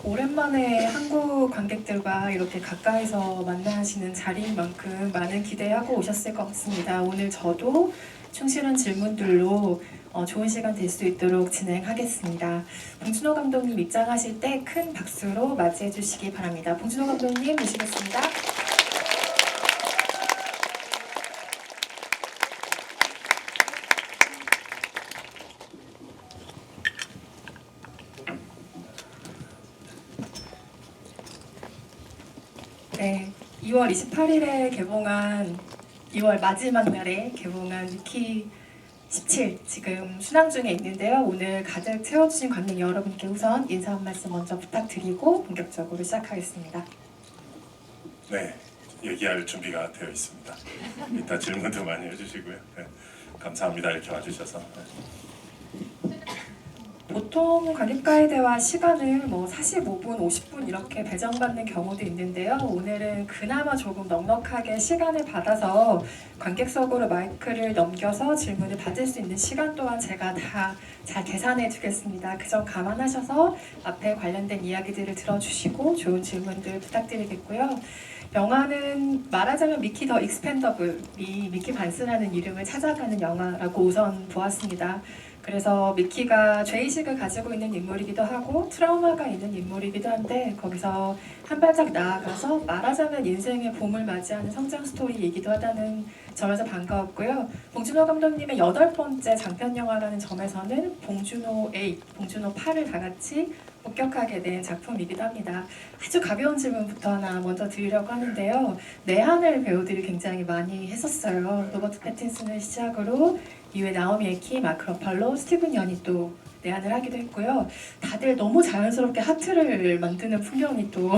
오랜만에 한국 관객들과 이렇게 가까이서 만나시는 자리인 만큼 많은 기대하고 오셨을 것 같습니다. 오늘 저도 충실한 질문들로 좋은 시간 될 수 있도록 진행하겠습니다. 봉준호 감독님 입장하실 때 큰 박수로 맞이해 주시기 바랍니다. 봉준호 감독님 모시겠습니다. 네, 2월 28일에 개봉한 2월 마지막 날에 개봉한 미키 17 지금 순항 중에 있는데요. 오늘 가득 채워주신 관객 여러분께 우선 인사 한 말씀 먼저 부탁드리고 본격적으로 시작하겠습니다. 네, 얘기할 준비가 되어 있습니다. 이따 질문도 많이 해주시고요. 네, 감사합니다. 이렇게 와주셔서. 네. 보통 관객과의 대화 시간을 45분, 50분 이렇게 배정받는 경우도 있는데요. 오늘은 그나마 조금 넉넉하게 시간을 받아서 관객석으로 마이크를 넘겨서 질문을 받을 수 있는 시간 또한 제가 다 잘 계산해 두겠습니다. 그 점 감안하셔서 앞에 관련된 이야기들을 들어주시고 좋은 질문들 부탁드리겠고요. 영화는 말하자면 미키 더 익스펜더블이 미키 반스라는 이름을 찾아가는 영화라고 우선 보았습니다. 그래서 미키가 죄의식을 가지고 있는 인물이기도 하고 트라우마가 있는 인물이기도 한데 거기서 한 발짝 나아가서 말하자면 인생의 봄을 맞이하는 성장 스토리이기도 하다는 점에서 반가웠고요. 봉준호 감독님의 8번째 장편 영화라는 점에서는 봉준호 8, 봉준호 8을 다 같이 복격하게 된 작품이기도 합니다. 아주 가벼운 질문부터 하나 먼저 드리려고 하는데요. 내한을 배우들이 굉장히 많이 했었어요. 로버트 패틴슨을 시작으로 이후에 나오미 에키, 마크 러팔로, 스티븐 연이 또 내한을 하기도 했고요. 다들 너무 자연스럽게 하트를 만드는 풍경이 또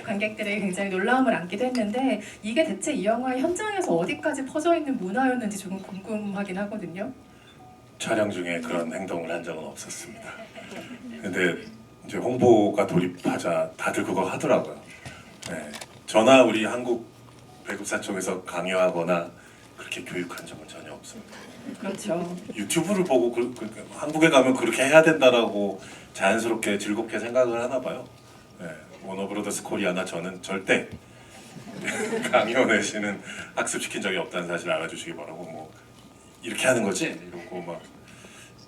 관객들에게 굉장히 놀라움을 안기도 했는데 이게 대체 이 영화의 현장에서 어디까지 퍼져 있는 문화였는지 조금 궁금하긴 하거든요. 촬영 중에 그런 행동을 한 적은 없었습니다. 근데 이제 홍보가 돌입하자 다들 그거 하더라고요. 네, 저나 우리 한국 배급사 쪽에서 강요하거나 그렇게 교육한 적은 전혀 없습니다. 그렇죠. 유튜브를 보고 한국에 가면 그렇게 해야 된다라고 자연스럽게 즐겁게 생각을 하나 봐요. 네, 워너브로더스 코리아나 저는 절대 강요 내시는 학습시킨 적이 없다는 사실 알아주시기 바라고 뭐 이렇게 하는 거지 이러고 막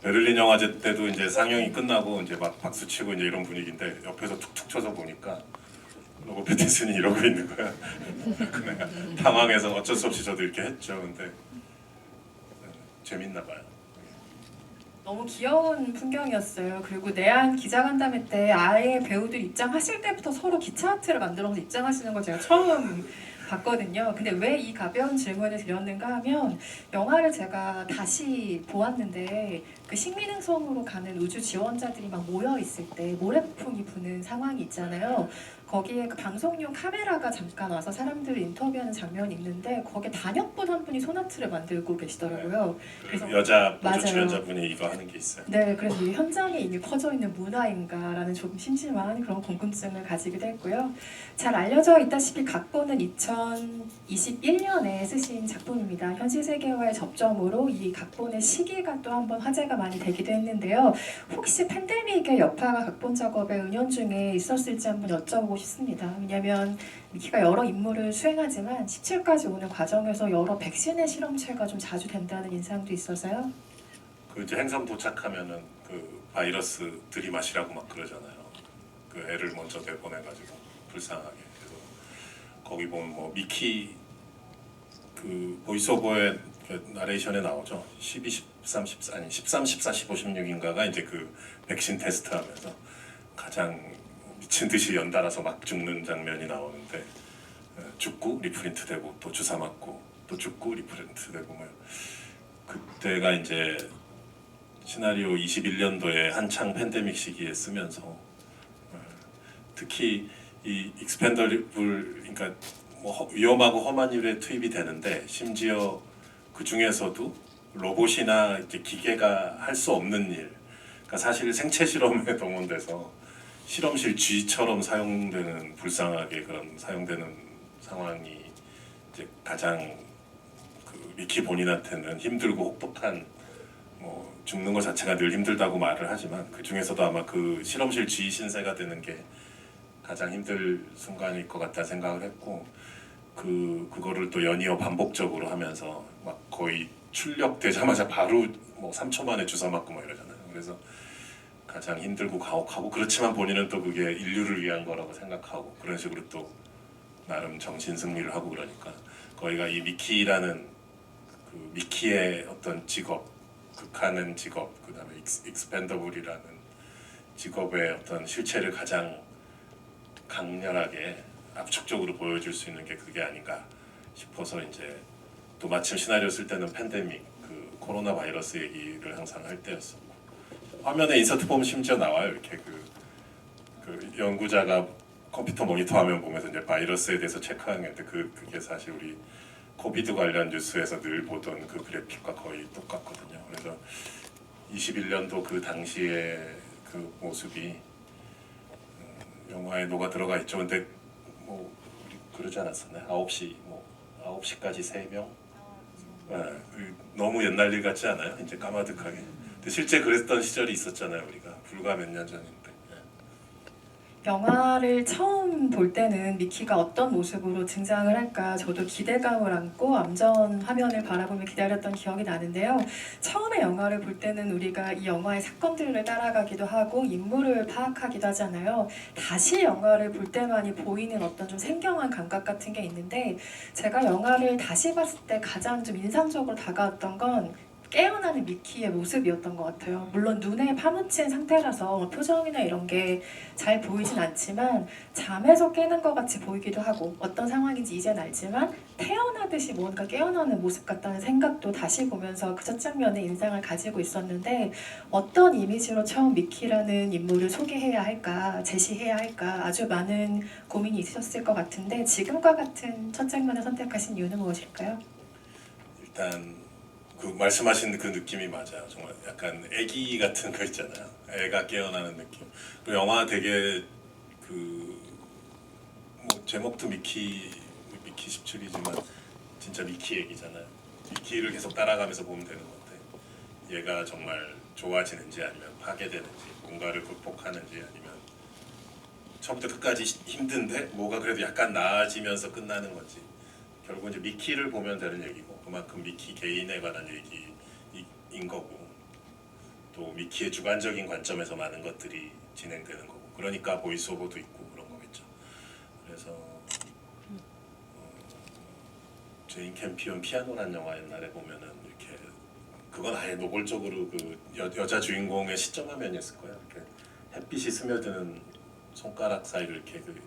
베를린 영화제 때도 이제 상영이 끝나고 이제 막 박수 치고 이제 이런 분위기인데 옆에서 툭툭 쳐서 보니까 로버트 패틴슨이 이러고 있는 거야. 내가 당황해서 어쩔 수 없이 저도 이렇게 했죠. 근데 재밌나 봐요. 너무 귀여운 풍경이었어요. 그리고 내한 기자간담회 때 아예 배우들 입장하실 때부터 서로 기차 하트를 만들어서 입장하시는 걸 제가 처음 봤거든요. 근데 왜 이 가벼운 질문을 드렸는가 하면 영화를 제가 다시 보았는데 그 식민행성으로 가는 우주 지원자들이 막 모여 있을 때 모래풍이 부는 상황이 있잖아요. 거기에 그 방송용 카메라가 잠깐 와서 사람들을 인터뷰하는 장면이 있는데 거기에 단역분 한 분이 소나트를 만들고 계시더라고요. 그래서 여자 보조 맞아요. 출연자분이 이거 하는 게 있어요. 네, 그래서 이 현장에 이미 퍼져 있는 문화인가라는 조금 심심한 그런 궁금증을 가지기도 했고요. 잘 알려져 있다시피 각본은 2021년에 쓰신 작품입니다. 현실 세계와의 접점으로 이 각본의 시기가 또 한번 화제가 많이 되기도 했는데요. 혹시 팬데믹의 여파가 각본 작업에 은연중에 있었을지 한번 여쭤보고 싶습니다. 왜냐하면 미키가 여러 임무를 수행하지만 17까지 오는 과정에서 여러 백신의 실험체가 좀 자주 된다는 인상도 있어서요. 그 이제 행성 도착하면은 그 바이러스 들이마시라고 막 그러잖아요. 그 애를 먼저 내보내가지고 불쌍하게. 그래서 거기 보면 뭐 미키 그 보이스오버의 그 나레이션에 나오죠. 12, 13, 14 아니 13, 14, 15, 16인가가 이제 그 백신 테스트하면서 가장 미친 듯이 연달아서 막 죽는 장면이 나오는데 죽고 리프린트 되고 또 주사 맞고 또 죽고 리프린트 되고 뭐 그때가 이제 시나리오 21년도에 한창 팬데믹 시기에 쓰면서 특히 이 익스펜더블 그러니까 뭐 위험하고 험한 일에 투입이 되는데 심지어 그 중에서도 로봇이나 이제 기계가 할 수 없는 일, 그러니까 사실 생체 실험에 동원돼서 실험실 쥐처럼 사용되는 불쌍하게 그런 사용되는 상황이 이제 가장 그 미키 본인한테는 힘들고 혹독한 뭐 죽는 것 자체가 늘 힘들다고 말을 하지만 그 중에서도 아마 그 실험실 쥐 신세가 되는 게 가장 힘들 순간일 것 같다 생각을 했고 그거를 또 연이어 반복적으로 하면서 막 거의 출력되자마자 바로 뭐 3초 만에 주사 맞고 막 이러잖아요. 그래서 가장 힘들고 가혹하고 그렇지만 본인은 또 그게 인류를 위한 거라고 생각하고 그런 식으로 또 나름 정신 승리를 하고 그러니까 거기가 이 미키라는 그 미키의 어떤 직업, 극하는 직업, 그다음에 익스펜더블이라는 직업의 어떤 실체를 가장 강렬하게 압축적으로 보여줄 수 있는 게 그게 아닌가 싶어서 이제 또 마침 시나리오 쓸 때는 팬데믹 그 코로나 바이러스 얘기를 항상 할 때였었고 화면에 인서트 보면 심지어 나와요. 이렇게 그 연구자가 컴퓨터 모니터 화면 보면서 이제 바이러스에 대해서 체크하는 게 있는데 그게 사실 우리 코비드 관련 뉴스에서 늘 보던 그 그래픽과 거의 똑같거든요. 그래서 21년도 그 당시의 그 모습이 영화에 녹아 들어가 있죠. 근데 뭐 우리 그러지 않았었나요? 9시 뭐 9시까지 3명. 너무 옛날 일 같지 않아요? 이제 까마득하게. 근데 실제 그랬던 시절이 있었잖아요. 우리가 불과 몇 년 전인데. 영화를 처음 볼 때는 미키가 어떤 모습으로 등장을 할까 저도 기대감을 안고 암전 화면을 바라보며 기다렸던 기억이 나는데요. 처음에 영화를 볼 때는 우리가 이 영화의 사건들을 따라가기도 하고 인물을 파악하기도 하잖아요. 다시 영화를 볼 때만이 보이는 어떤 좀 생경한 감각 같은 게 있는데 제가 영화를 다시 봤을 때 가장 좀 인상적으로 다가왔던 건 깨어나는 미키의 모습이었던 것 같아요. 물론 눈에 파묻힌 상태라서 표정이나 이런 게 잘 보이진 않지만 잠에서 깨는 것 같이 보이기도 하고 어떤 상황인지 이젠 알지만 태어나듯이 뭔가 깨어나는 모습 같다는 생각도 다시 보면서 그 첫 장면에 인상을 가지고 있었는데 어떤 이미지로 처음 미키라는 인물을 소개해야 할까 제시해야 할까 아주 많은 고민이 있으셨을 것 같은데 지금과 같은 첫 장면을 선택하신 이유는 무엇일까요? 일단 그 말씀하신 그 느낌이 맞아요. 정말 약간 애기 같은 거 있잖아요. 애가 깨어나는 느낌. 그 영화 되게 그 뭐 제목도 미키 17이지만 진짜 미키 얘기잖아요. 미키를 계속 따라가면서 보면 되는 건데 얘가 정말 좋아지는지 아니면 파괴되는지 뭔가를 극복하는지 아니면 처음부터 끝까지 힘든데 뭐가 그래도 약간 나아지면서 끝나는 건지 결국 이제 미키를 보면 되는 얘기고 그만큼 미키 개인에 관한 얘기인 거고 또 미키의 주관적인 관점에서 많은 것들이 진행되는 거고 그러니까 보이스오버도 있고 그런 거겠죠. 그래서 제인 캠피언 피아노란 영화 옛날에 보면은 이렇게 그건 아예 노골적으로 그 여자 주인공의 시점 화면이었을 거예요. 이렇게 햇빛이 스며드는 손가락 사이를 이렇게 그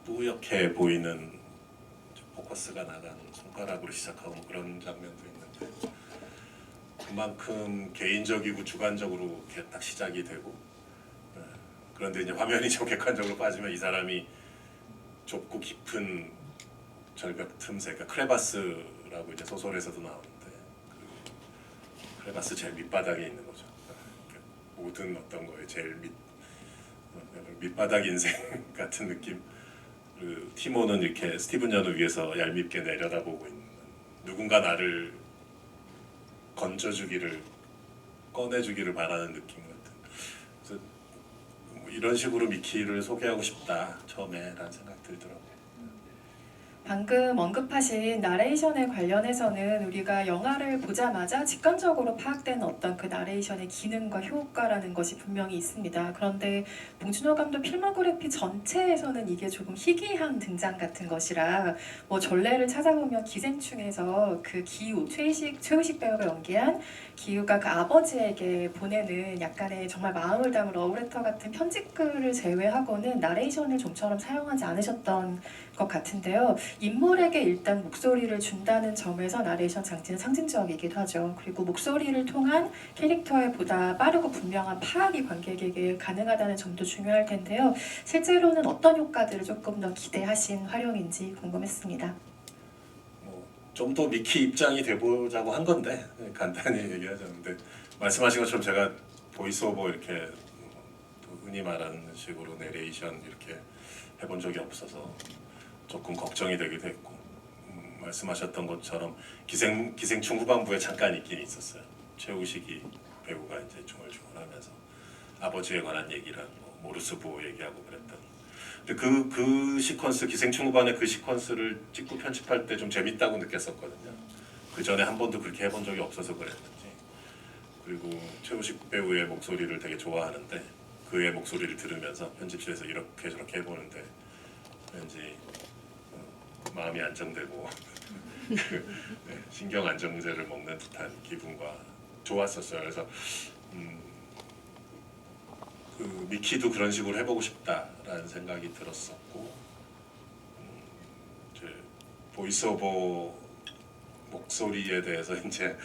뿌옇게 보이는 포커스가 나간 손가락으로 시작하고 뭐 그런 장면도 있는데 그만큼 개인적이고 주관적으로 이렇게 딱 시작이 되고 그런데 이제 화면이 좀 객관적으로 빠지면 이 사람이 좁고 깊은 절벽 틈새, 그러니까 크레바스라고 이제 소설에서도 나오는데 그 크레바스 제일 밑바닥에 있는 거죠. 모든 어떤 거에 제일 밑바닥 인생 같은 느낌. 그 티모는 이렇게 스티븐 연을 위해서 얄밉게 내려다보고 있는 누군가 나를 건져주기를 꺼내주기를 바라는 느낌 같은. 그래서 뭐 이런 식으로 미키를 소개하고 싶다 처음에라는 생각 들더라고요. 방금 언급하신 나레이션에 관련해서는 우리가 영화를 보자마자 직관적으로 파악되는 어떤 그 나레이션의 기능과 효과라는 것이 분명히 있습니다. 그런데 봉준호 감독 필모그래피 전체에서는 이게 조금 희귀한 등장 같은 것이라 뭐 전례를 찾아보면 기생충에서 그 기우 최우식 배우가 연기한 기우가 그 아버지에게 보내는 약간의 정말 마음을 담은 러브레터 같은 편지글을 제외하고는 나레이션을 좀처럼 사용하지 않으셨던 것 같은데요. 인물에게 일단 목소리를 준다는 점에서 나레이션 장치는 상징적이기도 하죠. 그리고 목소리를 통한 캐릭터의 보다 빠르고 분명한 파악이 관객에게 가능하다는 점도 중요할 텐데요. 실제로는 어떤 효과들을 조금 더 기대하신 활용인지 궁금했습니다. 좀 더 미키 입장이 돼보자고 한 건데 간단히 얘기하자는데 말씀하신 것처럼 제가 보이스오버 이렇게 흔히 말하는 식으로 내레이션 이렇게 해본 적이 없어서 조금 걱정이 되기도 했고 말씀하셨던 것처럼 기생충 후반부에 잠깐 있긴 있었어요. 최우식이 배우가 이제 중얼중얼하면서 아버지에 관한 얘기랑 뭐 모르스보 얘기하고 그랬던. 근데 그 시퀀스 기생충 후반의 그 시퀀스를 찍고 편집할 때 좀 재밌다고 느꼈었거든요. 그 전에 한 번도 그렇게 해본 적이 없어서 그랬는지. 그리고 최우식 배우의 목소리를 되게 좋아하는데 그의 목소리를 들으면서 편집실에서 이렇게 저렇게 해보는데 왠지 마음이 안정되고 신경 안정제를 먹는 듯한 기분과 좋았었어요. 그래서 그 미키도 그런 식으로 해보고 싶다라는 생각이 들었었고 이제 보이스오버 목소리에 대해서 이제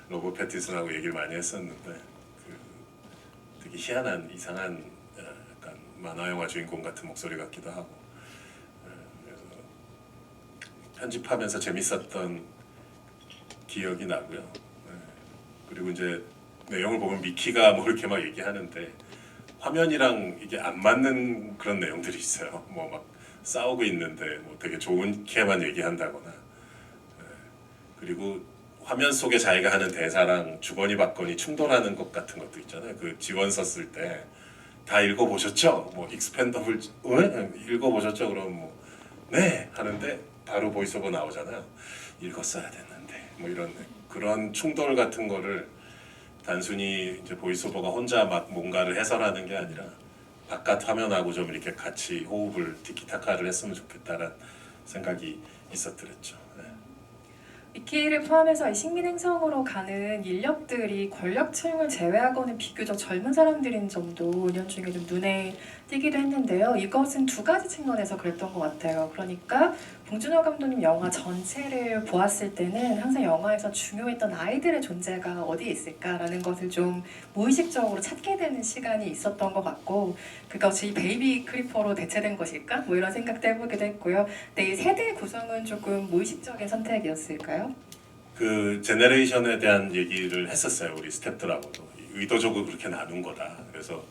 로버 패티슨하고 얘기를 많이 했었는데 그 되게 희한한 이상한 약간 만화 영화 주인공 같은 목소리 같기도 하고 그래서 편집하면서 재밌었던 기억이 나고요. 그리고 이제 내용을 보면 미키가 뭐 이렇게 막 얘기하는데 화면이랑 이게 안 맞는 그런 내용들이 있어요. 뭐 막 싸우고 있는데 뭐 되게 좋게만 얘기한다거나 그리고 화면 속에 자기가 하는 대사랑 주거니 받거니 충돌하는 것 같은 것도 있잖아요. 그 지원 썼을 때 다 읽어보셨죠? 뭐 익스펜더블 읽어보셨죠? 그럼 뭐 네 하는데 바로 보이스오버 나오잖아요. 읽었어야 됐는데 뭐 이런 그런 충돌 같은 거를 단순히 이제 보이스오버가 혼자 막 뭔가를 해설하는 게 아니라 바깥 화면하고 좀 이렇게 같이 호흡을 티키타카를 했으면 좋겠다라는 생각이 있었더랬죠. 네. 미키를 포함해서 이 식민행성으로 가는 인력들이 권력층을 제외하고는 비교적 젊은 사람들인 점도 은연중에 좀 눈에 띄기도 했는데요. 이것은 두 가지 측면에서 그랬던 것 같아요. 그러니까 봉준호 감독님 영화 전체를 보았을 때는 항상 영화에서 중요했던 아이들의 존재가 어디에 있을까라는 것을 좀 무의식적으로 찾게 되는 시간이 있었던 것 같고 그것이 베이비 크리퍼로 대체된 것일까? 뭐 이런 생각도 해보기도 했고요. 근데 이 세대 구성은 조금 무의식적인 선택이었을까요? 그 제네레이션에 대한 얘기를 했었어요. 우리 스태프들하고도 의도적으로 그렇게 나눈 거다. 그래서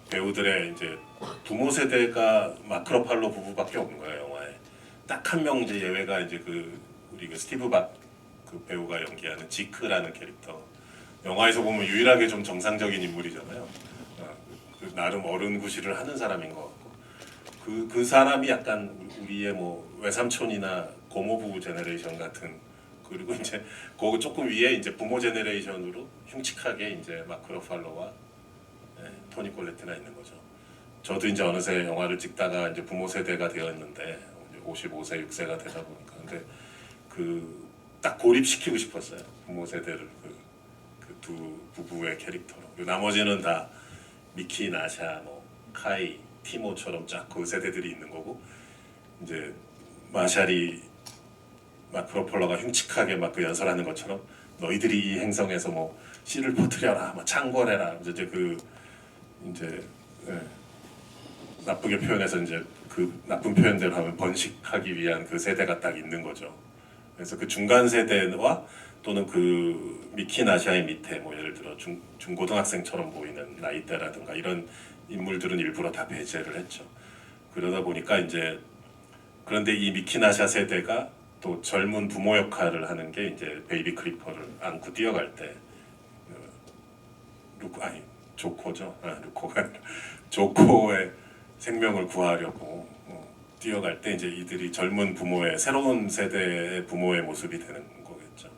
배우들의 이제 부모 세대가 마크로팔로 부부밖에 없는 거예요 영화에. 딱 한 명 이제 예외가 이제 그 우리 그 스티브 박 그 배우가 연기하는 지크라는 캐릭터. 영화에서 보면 유일하게 좀 정상적인 인물이잖아요. 그 나름 어른 구실을 하는 사람인 것 같고 그 사람이 약간 우리의 뭐 외삼촌이나 고모부부 제네레이션 같은. 그리고 이제 그 조금 위에 이제 부모 제네레이션으로 흉측하게 이제 마크 러팔로와 토니 콜레트가 있는 거죠. 저도 이제 어느새 영화를 찍다가 이제 부모 세대가 되었는데 55세, 6세가 되다 보니까 근데 그 딱 고립시키고 싶었어요. 부모 세대를 그 두 부부의 캐릭터로. 그리고 나머지는 다 미키, 나샤, 뭐 카이, 티모처럼 쫙 그 세대들이 있는 거고 이제 마샬이 마크로폴러가 흉측하게 막 그 연설하는 것처럼 너희들이 이 행성에서 뭐 씨를 퍼뜨려라, 뭐 창궐해라. 이제 그 이제 나쁘게 표현해서 이제 그 나쁜 표현대로 하면 번식하기 위한 그 세대가 딱 있는 거죠. 그래서 그 중간 세대와 또는 그 미키 나샤의 밑에 뭐 예를 들어 중고등학생처럼 보이는 나이대라든가 이런 인물들은 일부러 다 배제를 했죠. 그러다 보니까 이제 그런데 이 미키 나샤 세대가 또 젊은 부모 역할을 하는 게 이제 베이비 크리퍼를 안고 뛰어갈 때 조코죠. 루코가 아니라 조코의 생명을 구하려고 뛰어갈 때 이제 이들이 젊은 부모의 새로운 세대의 부모의 모습이 되는 거겠죠.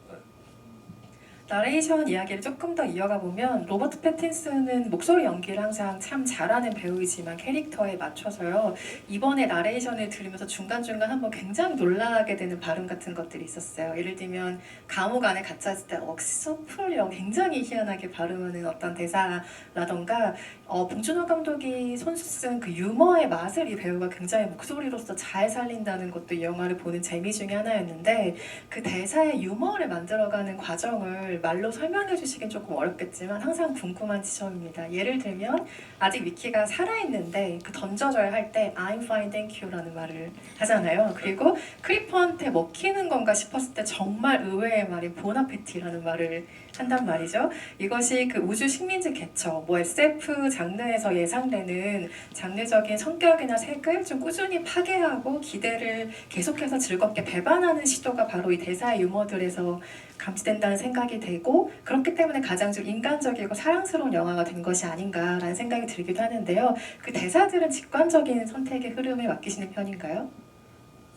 나레이션 이야기를 조금 더 이어가 보면 로버트 패틴슨은 목소리 연기를 항상 참 잘하는 배우이지만 캐릭터에 맞춰서요. 이번에 나레이션을 들으면서 중간중간 한번 굉장히 놀라게 되는 발음 같은 것들이 있었어요. 예를 들면 감옥 안에 갇혔을 때 억소풀이라고 굉장히 희한하게 발음하는 어떤 대사라던가 봉준호 감독이 손수 쓴 그 유머의 맛을 이 배우가 굉장히 목소리로서 잘 살린다는 것도 이 영화를 보는 재미 중에 하나였는데 그 대사의 유머를 만들어가는 과정을 말로 설명해 주시긴 조금 어렵겠지만 항상 궁금한 지점입니다. 예를 들면 아직 미키가 살아있는데 그 던져줘야 할 때 I'm fine, thank you라는 말을 하잖아요. 그리고 크리퍼한테 먹히는 건가 싶었을 때 정말 의외의 말인 보나페티라는 말을 한단 말이죠. 이것이 그 우주 식민지 개척, 뭐 SF 장르에서 예상되는 장르적인 성격이나 색을 좀 꾸준히 파괴하고 기대를 계속해서 즐겁게 배반하는 시도가 바로 이 대사의 유머들에서 감지된다는 생각이 되고, 그렇기 때문에 가장 좀 인간적이고 사랑스러운 영화가 된 것이 아닌가라는 생각이 들기도 하는데요. 그 대사들은 직관적인 선택의 흐름에 맡기시는 편인가요?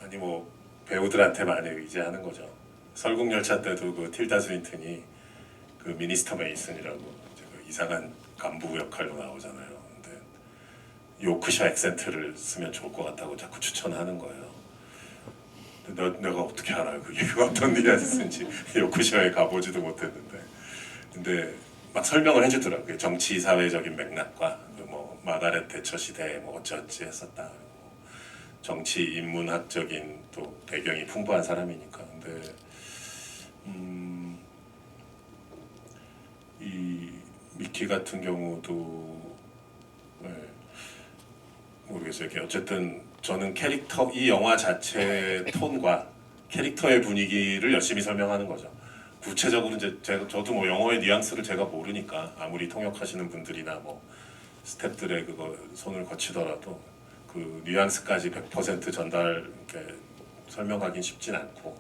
아니 뭐 배우들한테 많이 의지하는 거죠. 설국열차 때도 그 틸다 스윈튼이 그 미니스터 메이슨이라고 이제 그 이상한 간부 역할로 나오잖아요. 근데 요크셔 액센트를 쓰면 좋을 것 같다고 자꾸 추천하는 거예요. 근데 내가 어떻게 알아요? 그게 어떤 뉘앙스인지 요크셔에 가보지도 못했는데. 근데 막 설명을 해주더라고요. 정치 사회적인 맥락과 그뭐 마가렛 대처 시대에 뭐 어찌어찌 했었다. 뭐 정치 인문학적인 또 배경이 풍부한 사람이니까. 근데 이 미키 같은 경우도 네, 모르겠어요. 이게 어쨌든 저는 캐릭터 이 영화 자체의 톤과 캐릭터의 분위기를 열심히 설명하는 거죠. 구체적으로 이제 저도 뭐 영어의 뉘앙스를 제가 모르니까 아무리 통역하시는 분들이나 뭐 스태프들의 그거 손을 거치더라도 그 뉘앙스까지 100% 전달 이렇게 설명하긴 쉽진 않고,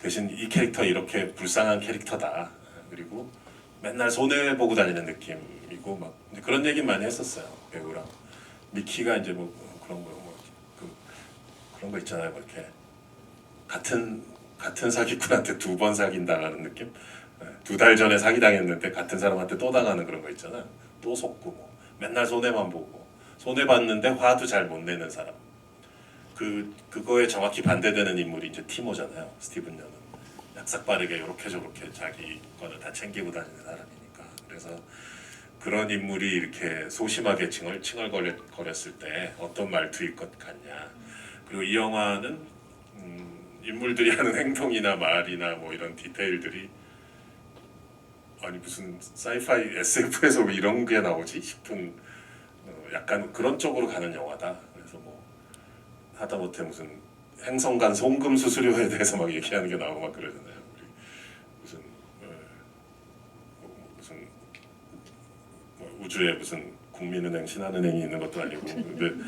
대신 이 캐릭터 이렇게 불쌍한 캐릭터다. 그리고 맨날 손해 보고 다니는 느낌이고 막 그런 얘기 많이 했었어요, 배우랑. 미키가 이제 뭐 그런 거 그런 거 있잖아요. 뭐 이렇게 같은 사기꾼한테 2번 사귄다라는 느낌. 2달 전에 사기당했는데 같은 사람한테 또 당하는 그런 거 있잖아. 또 속고 뭐 맨날 손해만 보고, 손해 봤는데 화도 잘 못 내는 사람. 그거에 정확히 반대되는 인물이 이제 티모잖아요. 스티븐 연은 약삭 빠르게 이렇게 저렇게 자기 거를 다 챙기고 다니는 사람이니까. 그래서 그런 인물이 이렇게 소심하게 칭얼거렸을 때 어떤 말투일 것 같냐. 그리고 이 영화는 인물들이 하는 행동이나 말이나 뭐 이런 디테일들이 아니 무슨 사이파이 SF에서 왜 이런 게 나오지 싶은 약간 그런 쪽으로 가는 영화다. 그래서 뭐 하다못해 무슨 행성간 송금 수수료에 대해서 막 얘기하는 게 나오고 막 그러잖아요. 우리 무슨 뭐 우주에 무슨 국민은행, 신한은행이 있는 것도 아니고. 근데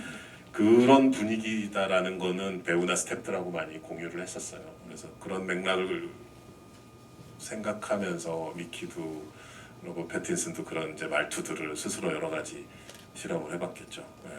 그런 분위기다라는 거는 배우나 스태프들하고 많이 공유를 했었어요. 그래서 그런 맥락을 생각하면서 미키도 로버트 패틴슨도 그런 이제 말투들을 스스로 여러 가지 실험을 해봤겠죠. 네.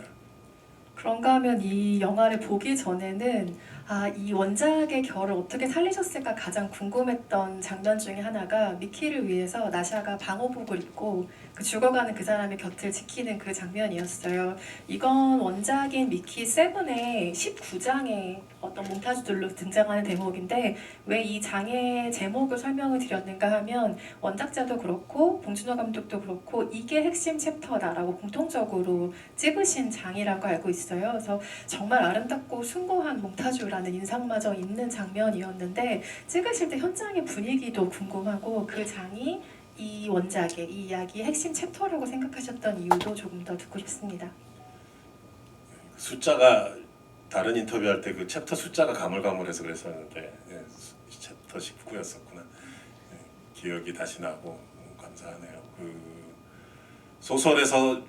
그런가 하면 이 영화를 보기 전에는 이 원작의 결을 어떻게 살리셨을까 가장 궁금했던 장면 중에 하나가 미키를 위해서 나샤가 방호복을 입고 그 죽어가는 그 사람의 곁을 지키는 그 장면이었어요. 이건 원작인 미키 7의 19장의 어떤 몽타주들로 등장하는 대목인데, 왜 이 장의 제목을 설명을 드렸는가 하면 원작자도 그렇고 봉준호 감독도 그렇고 이게 핵심 챕터다라고 공통적으로 찍으신 장이라고 알고 있어요. 그래서 정말 아름답고 숭고한 몽타주라는 인상마저 있는 장면이었는데, 찍으실 때 현장의 분위기도 궁금하고 그 장이 이 원작의 이 이야기의 핵심 챕터라고 생각하셨던 이유도 조금 더 듣고 싶습니다. 숫자가 다른 인터뷰할 때 그 챕터 숫자가 가물가물해서 그랬었는데 챕터 19였었구나. 기억이 다시 나고 감사하네요. 그 소설에서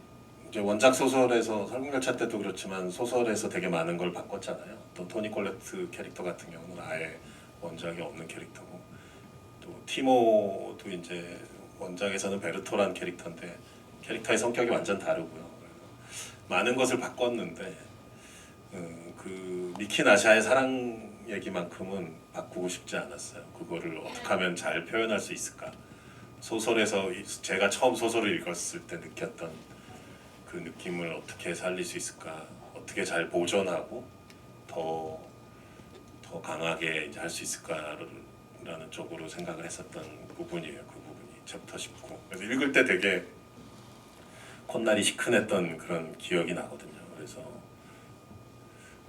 이제 원작 소설에서 설국열차 때도 그렇지만 소설에서 되게 많은 걸 바꿨잖아요. 또 토니 콜레트 캐릭터 같은 경우는 아예 원작에 없는 캐릭터고, 또 티모도 이제 원작에서는 베르토란 캐릭터인데 캐릭터의 성격이 완전 다르고요. 많은 것을 바꿨는데 그 미키 나샤의 사랑 얘기만큼은 바꾸고 싶지 않았어요. 그거를 어떻게 하면 잘 표현할 수 있을까? 소설에서 제가 처음 소설을 읽었을 때 느꼈던 그 느낌을 어떻게 살릴 수 있을까? 어떻게 잘 보존하고 더 강하게 이제 할 수 있을까라는 쪽으로 생각을 했었던 부분이에요. 그 부분이 챕터 19. 그래서 읽을 때 되게 콧날이 시큰했던 그런 기억이 나거든요. 그래서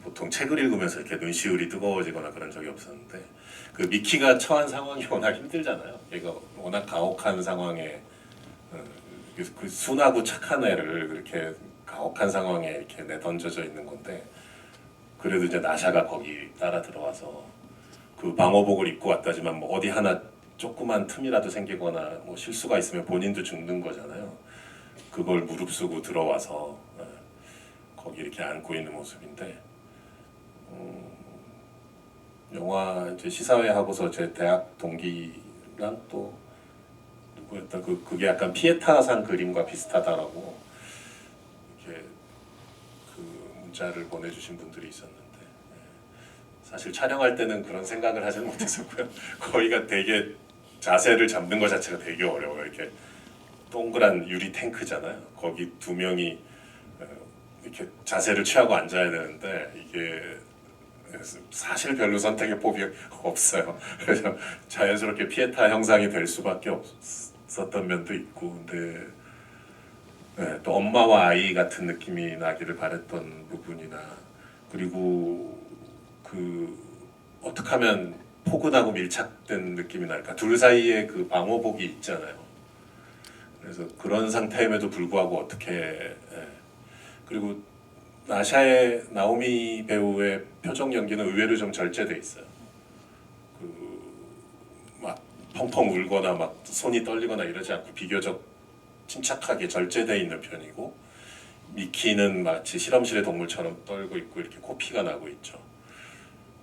보통 책을 읽으면서 이렇게 눈시울이 뜨거워지거나 그런 적이 없었는데, 그 미키가 처한 상황이 워낙 힘들잖아요. 얘가 워낙 가혹한 상황에 그 순하고 착한 애를 그렇게 가혹한 상황에 이렇게 내던져져 있는 건데, 그래도 이제 나샤가 거기 따라 들어와서 그 방호복을 입고 왔다지만 뭐 어디 하나 조그만 틈이라도 생기거나 뭐 실수가 있으면 본인도 죽는 거잖아요. 그걸 무릅쓰고 들어와서 거기 이렇게 안고 있는 모습인데 영화 이제 시사회 하고서 제 대학 동기랑 또 누구였다 그게 약간 피에타상 그림과 비슷하다라고 이렇게 그 문자를 보내주신 분들이 있었는데 사실 촬영할 때는 그런 생각을 하지는 못했었고요. 거기가 되게 자세를 잡는 것 자체가 되게 어려워요. 이렇게 동그란 유리 탱크잖아요. 거기 두 명이 이렇게 자세를 취하고 앉아야 되는데 이게 사실 별로 선택의 폭이 없어요. 그래서 자연스럽게 피에타 형상이 될 수밖에 없었던 면도 있고, 근데 또 엄마와 아이 같은 느낌이 나기를 바랬던 부분이나 그리고 그 어떻게 하면 포근하고 밀착된 느낌이 날까? 둘 사이에 그 방호복이 있잖아요. 그래서 그런 상태임에도 불구하고 어떻게 그리고 나샤의 나오미 배우의 표정 연기는 의외로 좀 절제돼 있어요. 그 막 펑펑 울거나 막 손이 떨리거나 이러지 않고 비교적 침착하게 절제돼 있는 편이고 미키는 마치 실험실의 동물처럼 떨고 있고 이렇게 코피가 나고 있죠.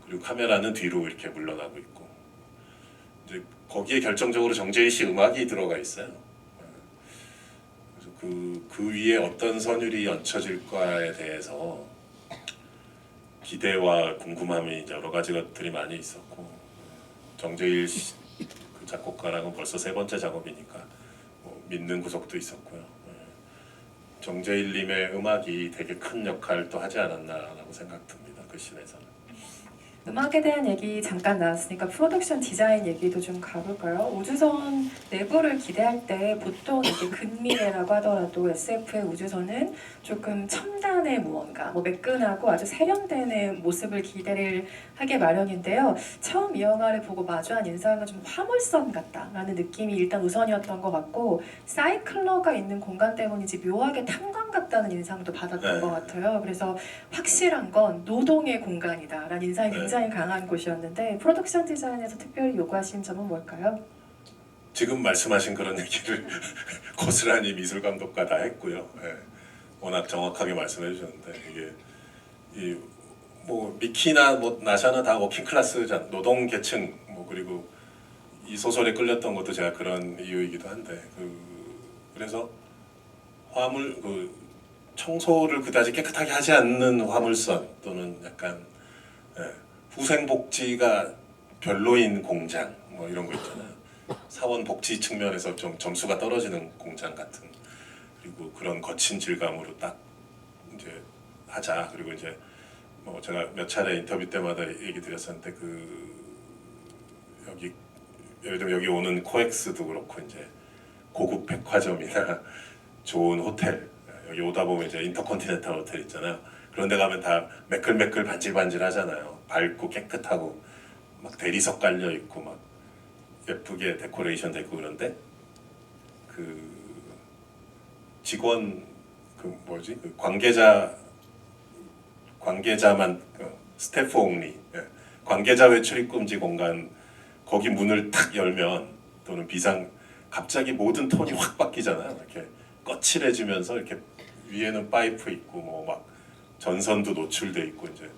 그리고 카메라는 뒤로 이렇게 물러나고 있고 이제 거기에 결정적으로 정재희 씨 음악이 들어가 있어요. 그래서 그 위에 어떤 선율이 얹혀질까에 대해서 기대와 궁금함이 이제 여러 가지 것들이 많이 있었고 정재일 씨, 그 작곡가랑은 벌써 세 번째 작업이니까 뭐 믿는 구석도 있었고요. 정재일님의 음악이 되게 큰 역할도 하지 않았나라고 생각됩니다. 그 씬에서는. 음악에 대한 얘기 잠깐 나왔으니까 프로덕션 디자인 얘기도 좀 가볼까요? 우주선 내부를 기대할 때 보통 이게 근미래라고 하더라도 SF의 우주선은 조금 첨단의 무언가, 뭐 매끈하고 아주 세련된 모습을 기대를 하게 마련인데요. 처음 이 영화를 보고 마주한 인상은 좀 화물선 같다라는 느낌이 일단 우선이었던 것 같고 사이클러가 있는 공간 때문인지 묘하게 탄광 같다는 인상도 받았던 것 같아요. 그래서 확실한 건 노동의 공간이다라는 인상이 굉장히 강한 곳이었는데 프로덕션 디자인에서 특별히 요구하신 점은 뭘까요? 지금 말씀하신 그런 얘기를 고스란히 미술 감독과 다 했고요. 워낙 정확하게 말씀해 주셨는데 이게 뭐 미키나 뭐 나샤나 다 워킹 클래스 노동 계층 뭐 그리고 이 소설에 끌렸던 것도 제가 그런 이유이기도 한데 그래서 화물 청소를 그다지 깨끗하게 하지 않는 화물선 또는 약간 후생 복지가 별로인 공장 뭐 이런 거 있잖아요. 사원 복지 측면에서 좀 점수가 떨어지는 공장 같은 그리고 그런 거친 질감으로 딱 이제 하자. 그리고 이제 뭐 제가 몇 차례 인터뷰 때마다 얘기 드렸었는데 여기 예를 들면 여기 오는 코엑스도 그렇고 이제 고급 백화점이나 좋은 호텔 여기 오다 보면 이제 인터컨티넨탈 호텔 있잖아요. 그런 데 가면 다 매끌매끌 반질반질 하잖아요. 밝고 깨끗하고 막 대리석 깔려 있고 막 예쁘게 데코레이션 되고 그런데 그 직원 그 관계자만 스태프 옹리 관계자 외 출입 금지 공간 거기 문을 탁 열면 또는 갑자기 모든 톤이 확 바뀌잖아요. 이렇게 거칠해지면서 이렇게 위에는 파이프 있고 뭐 막 전선도 노출돼 있고 이제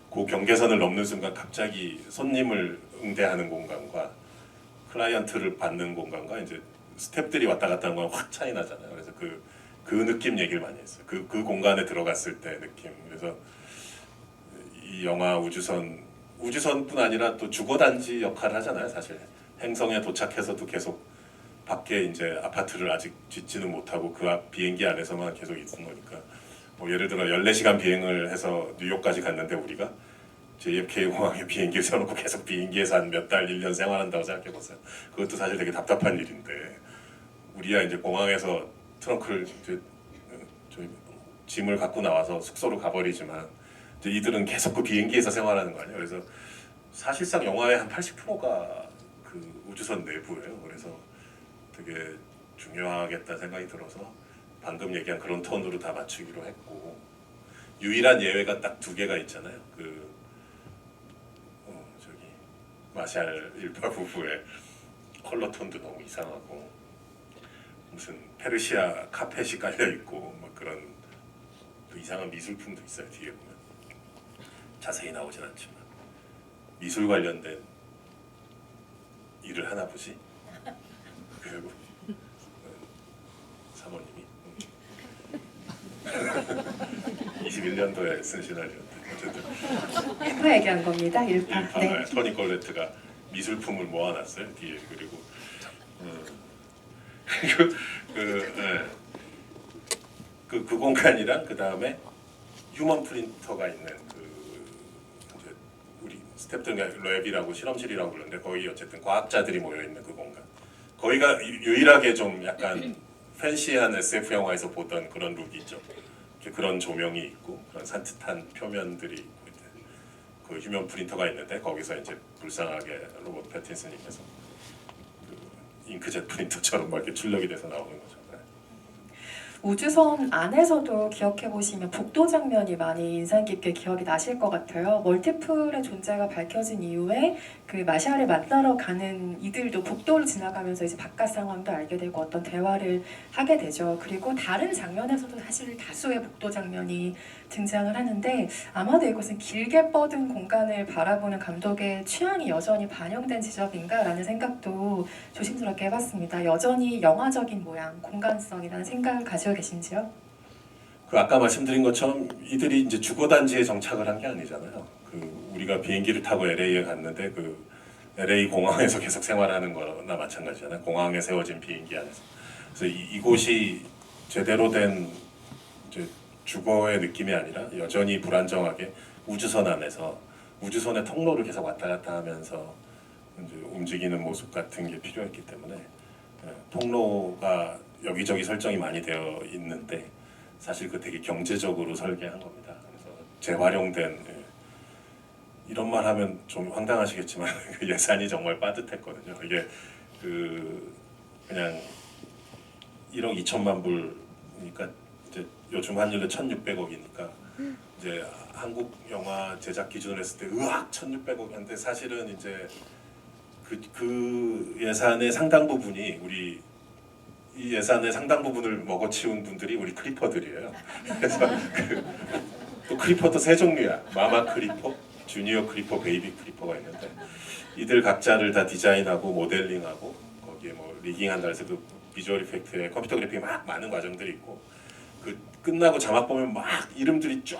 그 경계선을 넘는 순간 갑자기 손님을 응대하는 공간과 클라이언트를 받는 공간과 이제 스태프들이 왔다 갔다 하는 건 확 차이 나잖아요. 그래서 그 느낌 얘기를 많이 했어요. 그 공간에 들어갔을 때 느낌. 그래서 이 영화 우주선뿐 아니라 또 주거단지 역할을 하잖아요. 사실 행성에 도착해서도 계속 밖에 이제 아파트를 아직 짓지는 못하고 그 앞 비행기 안에서만 계속 있는 거니까 뭐 예를 들어 14시간 비행을 해서 뉴욕까지 갔는데 우리가 JFK 공항에 비행기를 세워놓고 계속 비행기에서 한 몇 달, 1년 생활한다고 생각해보세요. 그것도 사실 되게 답답한 일인데 우리야 이제 공항에서 트렁크를 이제 저희 짐을 갖고 나와서 숙소로 가버리지만 이제 이들은 계속 그 비행기에서 생활하는 거 아니에요. 그래서 사실상 영화의 한 80%가 그 우주선 내부예요. 그래서 되게 중요하겠다 생각이 들어서 방금 얘기한 그런 톤으로 다 맞추기로 했고 유일한 예외가 딱 두 개가 있잖아요. 저기 마샬 일파 부부의 컬러 톤도 너무 이상하고 무슨 페르시아 카펫이 깔려 있고 뭐 그런 또 이상한 미술품도 있어요. 뒤에 보면 자세히 나오진 않지만 미술 관련된 일을 하나 보지. 그리고 사모님이 21년도에 쓴 시나리오인데 어쨌든 1파 얘기한 겁니다. 1파. 일파가 토니 콜레트가 미술품을 모아놨어요 뒤에. 그리고 그리고 그 공간이랑 그 다음에 휴먼 프린터가 있는 이제 우리 스태프들 랩이라고 실험실이라고 부르는데 거기 어쨌든 과학자들이 모여 있는 그 공간. 거기가 유일하게 좀 약간 팬시한 SF 영화에서 보던 그런 룩이 있죠. 그런 조명이 있고 그런 산뜻한 표면들이 있고 이제 그 휴먼 프린터가 있는데 거기서 이제 불쌍하게 로버트 패틴슨님께서 그 잉크젯 프린터처럼 막 이렇게 출력이 돼서 나오는 거죠. 네. 우주선 안에서도 기억해 보시면 복도 장면이 많이 인상 깊게 기억이 나실 것 같아요. 멀티플의 존재가 밝혀진 이후에 그 마샤를 만나러 가는 이들도 복도를 지나가면서 이제 바깥 상황도 알게 되고 어떤 대화를 하게 되죠. 그리고 다른 장면에서도 사실 다수의 복도 장면이 등장을 하는데 아마도 이것은 길게 뻗은 공간을 바라보는 감독의 취향이 여전히 반영된 지점인가라는 생각도 조심스럽게 해봤습니다. 여전히 영화적인 모양, 공간성이라는 생각을 가지고 계신지요? 그 아까 말씀드린 것처럼 이들이 이제 주거단지에 정착을 한 게 아니잖아요. 그 우리가 비행기를 타고 LA에 갔는데 그 LA 공항에서 계속 생활하는 거나 마찬가지잖아요. 공항에 세워진 비행기 안에서. 그래서 이곳이 제대로 된 이제 주거의 느낌이 아니라 여전히 불안정하게 우주선 안에서 우주선의 통로를 계속 왔다 갔다 하면서 이제 움직이는 모습 같은 게 필요했기 때문에 통로가 여기저기 설정이 많이 되어 있는데 사실 그 되게 경제적으로 설계한 겁니다. 그래서 재활용된 이런 말 하면 좀 황당하시겠지만 그 예산이 정말 빠듯했거든요. 이게 그냥 1억 2천만 불이니까 이제 요즘 환율로 1,600억이니까 이제 한국 영화 제작 기준으로 했을 때 으악 1,600억인데 사실은 이제 그 예산의 상당 부분이 우리 이 예산의 상당 부분을 먹어치운 분들이 우리 크리퍼들이에요. 그래서 또 크리퍼도 세 종류야. 마마 크리퍼, 주니어 크리퍼, 베이비 크리퍼가 있는데 이들 각자를 다 디자인하고 모델링하고 거기에 뭐 리깅한다 해서 그 비주얼 이펙트에 컴퓨터 그래픽이 막 많은 과정들이 있고 그 끝나고 자막 보면 막 이름들이 쫙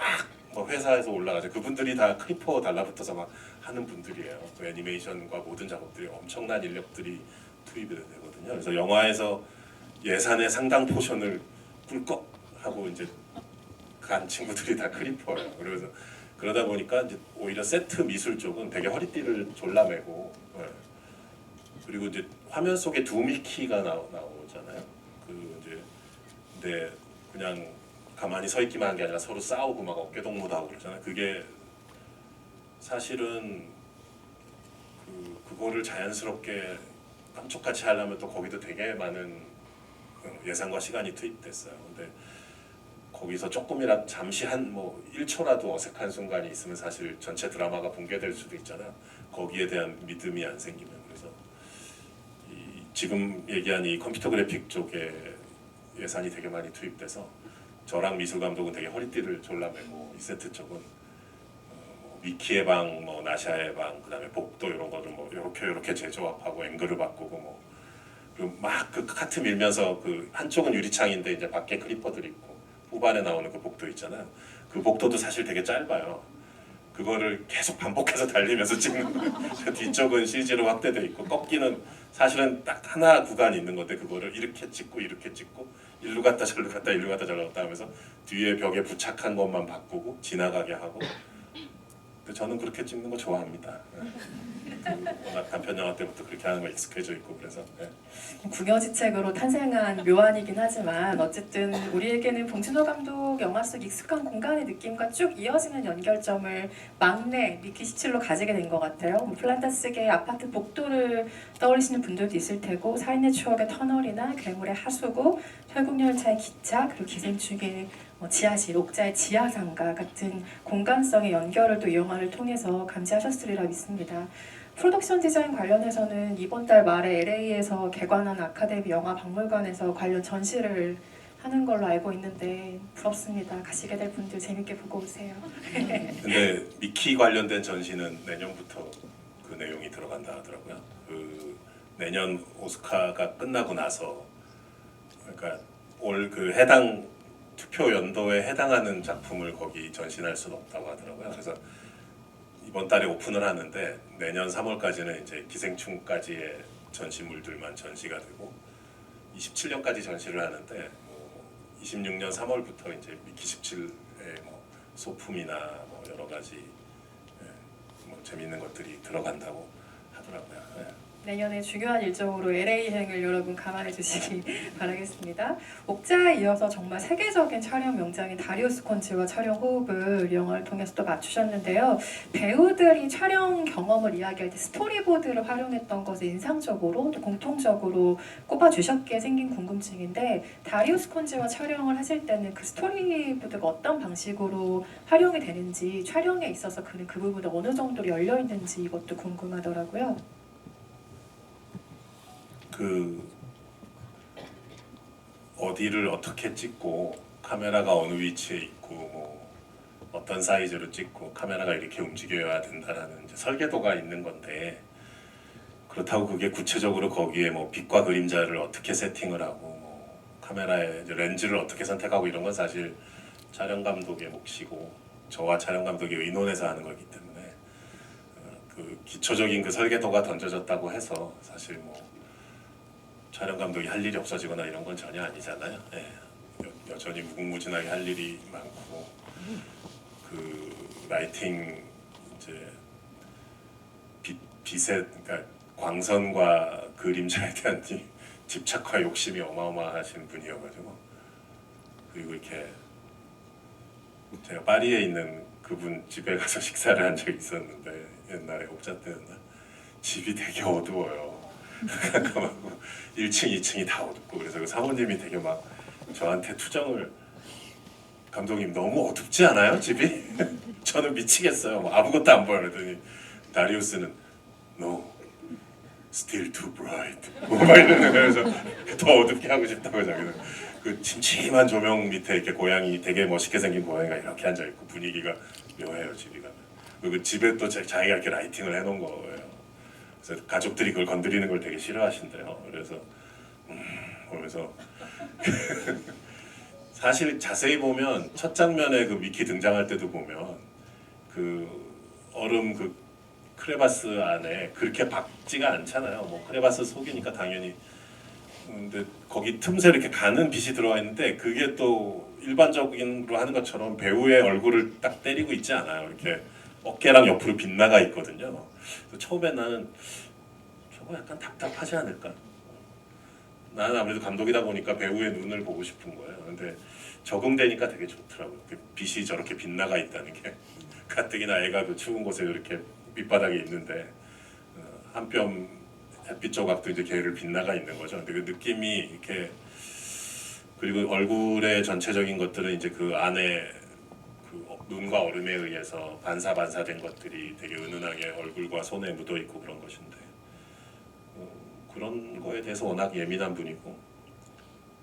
뭐 회사에서 올라가죠. 그분들이 다 크리퍼 달라붙어서 막 하는 분들이에요. 그 애니메이션과 모든 작업들이 엄청난 인력들이 투입이 되거든요. 그래서 영화에서 예산의 상당 포션을 꿀꺽 하고 이제 간 친구들이 다 크리퍼예요. 그래서 그러다 보니까 이제 오히려 세트 미술 쪽은 되게 허리띠를 졸라매고 그리고 이제 화면 속에 두 미키가 나오잖아요. 그 이제 근데 그냥 가만히 서 있기만 한 게 아니라 서로 싸우고 막 어깨동무도 하고 그러잖아요. 그게 사실은 그거를 자연스럽게 깜짝같이 하려면 또 거기도 되게 많은 예산과 시간이 투입됐어요. 근데 거기서 조금이라도 잠시 한 뭐 1초라도 어색한 순간이 있으면 사실 전체 드라마가 붕괴될 수도 있잖아요. 거기에 대한 믿음이 안 생기면. 그래서 지금 얘기한 이 컴퓨터 그래픽 쪽에 예산이 되게 많이 투입돼서 저랑 미술 감독은 되게 허리띠를 졸라매고 이 세트 쪽은 뭐 미키의 방, 뭐 나샤의 방, 그다음에 복도 이런 거를 뭐 이렇게 재조합하고 앵글을 바꾸고 뭐 그리고 막 그 카트 밀면서 그 한쪽은 유리창인데 이제 밖에 크리퍼들이 있고 후반에 나오는 그 복도 있잖아요. 그 복도도 사실 되게 짧아요. 그거를 계속 반복해서 달리면서 찍는 거예요. 뒤쪽은 CG로 확대돼 있고 꺾기는 사실은 딱 하나 구간이 있는 건데 그거를 이렇게 찍고 일로 갔다 절로 갔다 일로 갔다 절로 갔다 하면서 뒤에 벽에 부착한 것만 바꾸고 지나가게 하고. 근데 저는 그렇게 찍는 거 좋아합니다. 워낙 단편 영화 때부터 그렇게 하는 거 익숙해져 있고 그래서. 궁여지책으로 탄생한 묘안이긴 하지만 어쨌든 우리에게는 봉준호 감독 영화 속 익숙한 공간의 느낌과 쭉 이어지는 연결점을 막내 미키 17로 가지게 된 것 같아요. 플란타스계 아파트 복도를 떠올리시는 분들도 있을 테고 살인의 추억의 터널이나 괴물의 하수구, 설국열차의 기차, 그리고 기생충의 지하실, 옥자의 지하상가 같은 공간성의 연결을 또 이 영화를 통해서 감지하셨으리라 믿습니다. 프로덕션 디자인 관련해서는 이번 달 말에 LA에서 개관한 아카데미 영화 박물관에서 관련 전시를 하는 걸로 알고 있는데 부럽습니다. 가시게 될 분들 재밌게 보고 오세요. 근데 미키 관련된 전시는 내년부터 그 내용이 들어간다 하더라고요. 그 내년 오스카가 끝나고 나서 그러니까 올 그 해당 투표 연도에 해당하는 작품을 거기 전시할 수는 없다고 하더라고요. 그래서 이번 달에 오픈을 하는데 내년 3월까지는 이제 기생충까지의 전시물들만 전시가 되고 27년까지 전시를 하는데 26년 3월부터 이제 미키 17의 뭐 소품이나 뭐 여러 가지 뭐 재미있는 것들이 들어간다고 하더라고요. 내년에 중요한 일정으로 LA행을 여러분 감안해 주시기 바라겠습니다. 옥자에 이어서 정말 세계적인 촬영 명장인 다리우스 콘치와 촬영 호흡을 영화를 통해서 또 맞추셨는데요. 배우들이 촬영 경험을 이야기할 때 스토리보드를 활용했던 것을 인상적으로 또 공통적으로 꼽아주셨기에 생긴 궁금증인데 다리우스 콘치와 촬영을 하실 때는 그 스토리보드가 어떤 방식으로 활용이 되는지 촬영에 있어서 그는 그 부분에 어느 정도로 열려 있는지 이것도 궁금하더라고요. 그 어디를 어떻게 찍고 카메라가 어느 위치에 있고 뭐 어떤 사이즈로 찍고 카메라가 이렇게 움직여야 된다라는 이제 설계도가 있는 건데 그렇다고 그게 구체적으로 거기에 뭐 빛과 그림자를 어떻게 세팅을 하고 뭐 카메라의 이제 렌즈를 어떻게 선택하고 이런 건 사실 촬영 감독의 몫이고 저와 촬영 감독이 의논해서 하는 거기 때문에 그 기초적인 그 설계도가 던져졌다고 해서 사실 뭐 촬영 감독이 할 일이 없어지거나 이런 건 전혀 아니잖아요. 예. 여전히 무궁무진하게 할 일이 많고 그 라이팅 이제 빛의 그러니까 광선과 그림자에 대한 집착과 욕심이 어마어마하신 분이어가지고 그리고 이렇게 제가 파리에 있는 그분 집에 가서 식사를 한 적이 있었는데 옛날에 옥자 때였나 집이 되게 어두워요. 깜깜하고 1층, 2층이 다 어둡고 그래서 그 사모님이 되게 막 저한테 투정을 감독님 너무 어둡지 않아요 집이? 저는 미치겠어요. 뭐 아무것도 안 보여 그러더니 다리우스는 No, still too bright. 뭐 막 이러는 거여서 더 어둡게 하고 싶다고 자기는 그 침침한 조명 밑에 이렇게 고양이 되게 멋있게 생긴 고양이가 이렇게 앉아 있고 분위기가 묘해요 집이 가면. 그리고 집에 또 자기가 이렇게 라이팅을 해놓은 거예요. 그래서 가족들이 그걸 건드리는 걸 되게 싫어하신대요. 그래서 보면서 사실 자세히 보면 첫 장면에 그 미키 등장할 때도 보면 그 얼음 그 크레바스 안에 그렇게 밝지가 않잖아요. 뭐 크레바스 속이니까 당연히 근데 거기 틈새 이렇게 가는 빛이 들어와 있는데 그게 또 일반적으로 하는 것처럼 배우의 얼굴을 딱 때리고 있지 않아요. 이렇게 어깨랑 옆으로 빗나가 있거든요. 처음에 나는 저거 약간 답답하지 않을까? 나는 아무래도 감독이다 보니까 배우의 눈을 보고 싶은 거예요. 근데 적응되니까 되게 좋더라고요. 빛이 저렇게 빗나가 있다는 게 가뜩이나 애가 그 추운 곳에 이렇게 밑바닥에 있는데 한 뼘 햇빛 조각도 이제 걔를 빗나가 있는 거죠. 근데 그 느낌이 이렇게 그리고 얼굴의 전체적인 것들은 이제 그 안에 그 눈과 얼음에 의해서 반사된 것들이 되게 은은하게 얼굴과 손에 묻어 있고 그런 것인데 그런 거에 대해서 워낙 예민한 분이고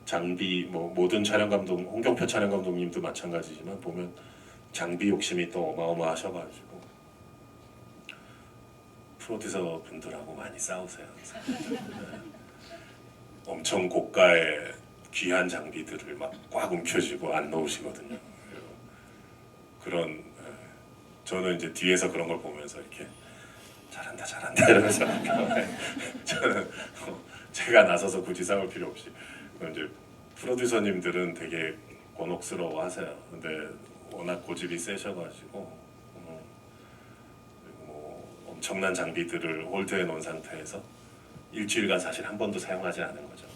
장비 뭐 모든 촬영 감독 홍경표 촬영 감독님도 마찬가지지만 보면 장비 욕심이 또 어마어마하셔가지고 프로듀서 분들하고 많이 싸우세요. 엄청 고가의 귀한 장비들을 막 꽉 움켜쥐고 안 넣으시거든요. 그런 저는 이제 뒤에서 그런 걸 보면서 이렇게 잘한다 이러면서 저는 제가 나서서 굳이 싸울 필요 없이 이제 프로듀서님들은 되게 곤혹스러워하세요. 근데 워낙 고집이 세셔가지고 그리고 뭐 엄청난 장비들을 홀드해 놓은 상태에서 일주일간 사실 한 번도 사용하지 않은 거죠.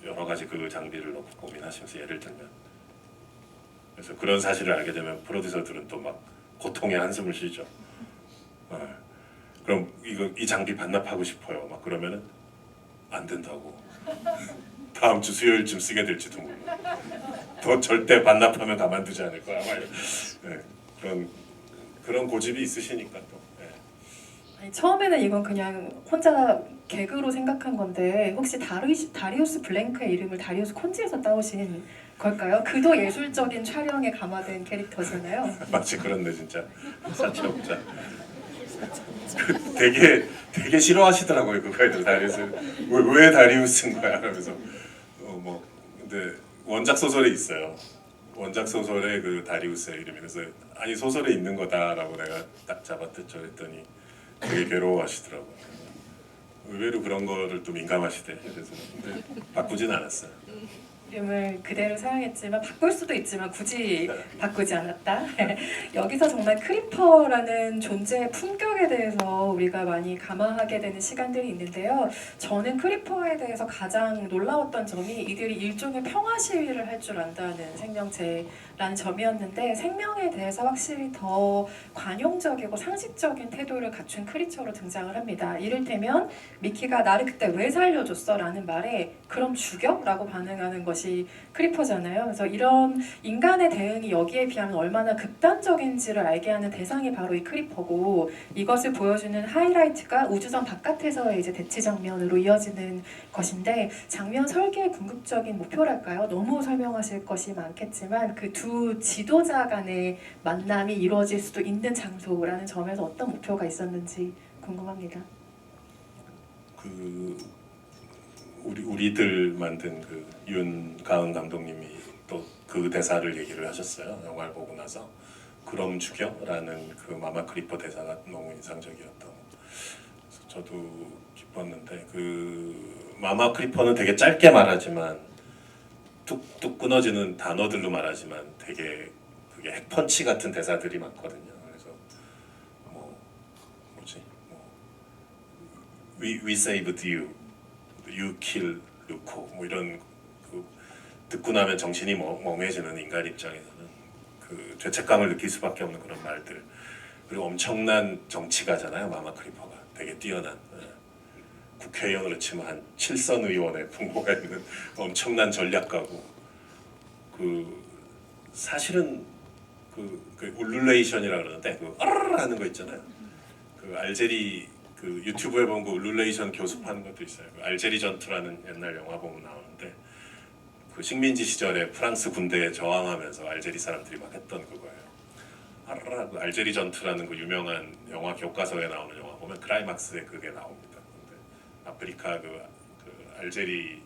여러 가지 그 장비를 놓고 고민하시면서 예를 들면 그래서 그런 사실을 알게 되면 프로듀서들은 또 막 고통의 한숨을 쉬죠. 그럼 이 장비 반납하고 싶어요. 막 그러면은 안 된다고. 다음 주 수요일쯤 쓰게 될지도 몰라. 더 절대 반납하면 가만두지 않을 거야. 막 그런 고집이 있으시니까 또. 아니, 처음에는 이건 그냥 혼자 개그로 생각한 건데 혹시 다리우스 블랭크의 이름을 다리우스 콘지에서 따오신 걸까요? 그도 예술적인 촬영에 감화된 캐릭터잖아요. 마치 그런데 진짜 사채업자. 되게 싫어하시더라고요 그 가이드 다리우스. 왜 다리우스인 거야? 그래서 뭐 근데 원작 소설에 있어요. 원작 소설에 그 다리우스의 이름이. 그래서 아니 소설에 있는 거다라고 내가 딱 잡아뜯죠 했더니 되게 괴로워하시더라고요. 의외로 그런 거를 또 민감하시대. 그래서 근데 바꾸진 않았어요. 이름을 그대로 사용했지만 바꿀 수도 있지만 굳이 네. 바꾸지 않았다. 여기서 정말 크리퍼라는 존재의 품격에 대해서 우리가 많이 감화하게 되는 시간들이 있는데요. 저는 크리퍼에 대해서 가장 놀라웠던 점이 이들이 일종의 평화 시위를 할 줄 안다는 생명체라는 점이었는데 생명에 대해서 확실히 더 관용적이고 상식적인 태도를 갖춘 크리처로 등장을 합니다. 이를테면 미키가 나를 그때 왜 살려줬어? 라는 말에 그럼 죽여? 라고 반응하는 것이 크리퍼잖아요. 그래서 이런 인간의 대응이 여기에 비하면 얼마나 극단적인지를 알게 하는 대상이 바로 이 크리퍼고 이것을 보여주는 하이라이트가 우주선 바깥에서의 이제 대치 장면으로 이어지는 것인데 장면 설계의 궁극적인 목표랄까요? 너무 설명하실 것이 많겠지만 그 두 지도자 간의 만남이 이루어질 수도 있는 장소라는 점에서 어떤 목표가 있었는지 궁금합니다. 그 우리들 만든 그 윤가은 감독님이 또 그 대사를 얘기를 하셨어요. 영화를 보고 나서 그럼 죽여라는 그 마마 크리퍼 대사가 너무 인상적이었다고. 그래서 저도 기뻤는데 그 마마 크리퍼는 되게 짧게 말하지만 뚝뚝 끊어지는 단어들로 말하지만 되게 그게 핵펀치 같은 대사들이 많거든요. 그래서 뭐 뭐지 뭐 we saved you, you kill 루코 뭐 이런 그 듣고 나면 정신이 멍해지는 인간 입장에서는 그 죄책감을 느낄 수밖에 없는 그런 말들. 그리고 엄청난 정치가잖아요. 마마 크리퍼가 되게 뛰어난 국회의원으로 치면 한 7선 의원의 풍고가 있는 엄청난 전략가고 그 사실은 그 울룰레이션이라 그러는데 그 아르르 하는 거 있잖아요. 그 알제리 그 유튜브에 보면 그 울룰레이션 교습하는 것도 있어요. 그 알제리 전투라는 옛날 영화 보면 나오는데 그 식민지 시절에 프랑스 군대에 저항하면서 알제리 사람들이 막 했던 그거예요. 아르르 그 알제리 전투라는 그 유명한 영화 교과서에 나오는 영화 보면 클라이막스에 그게 나옵니다. 근데 아프리카 그 알제리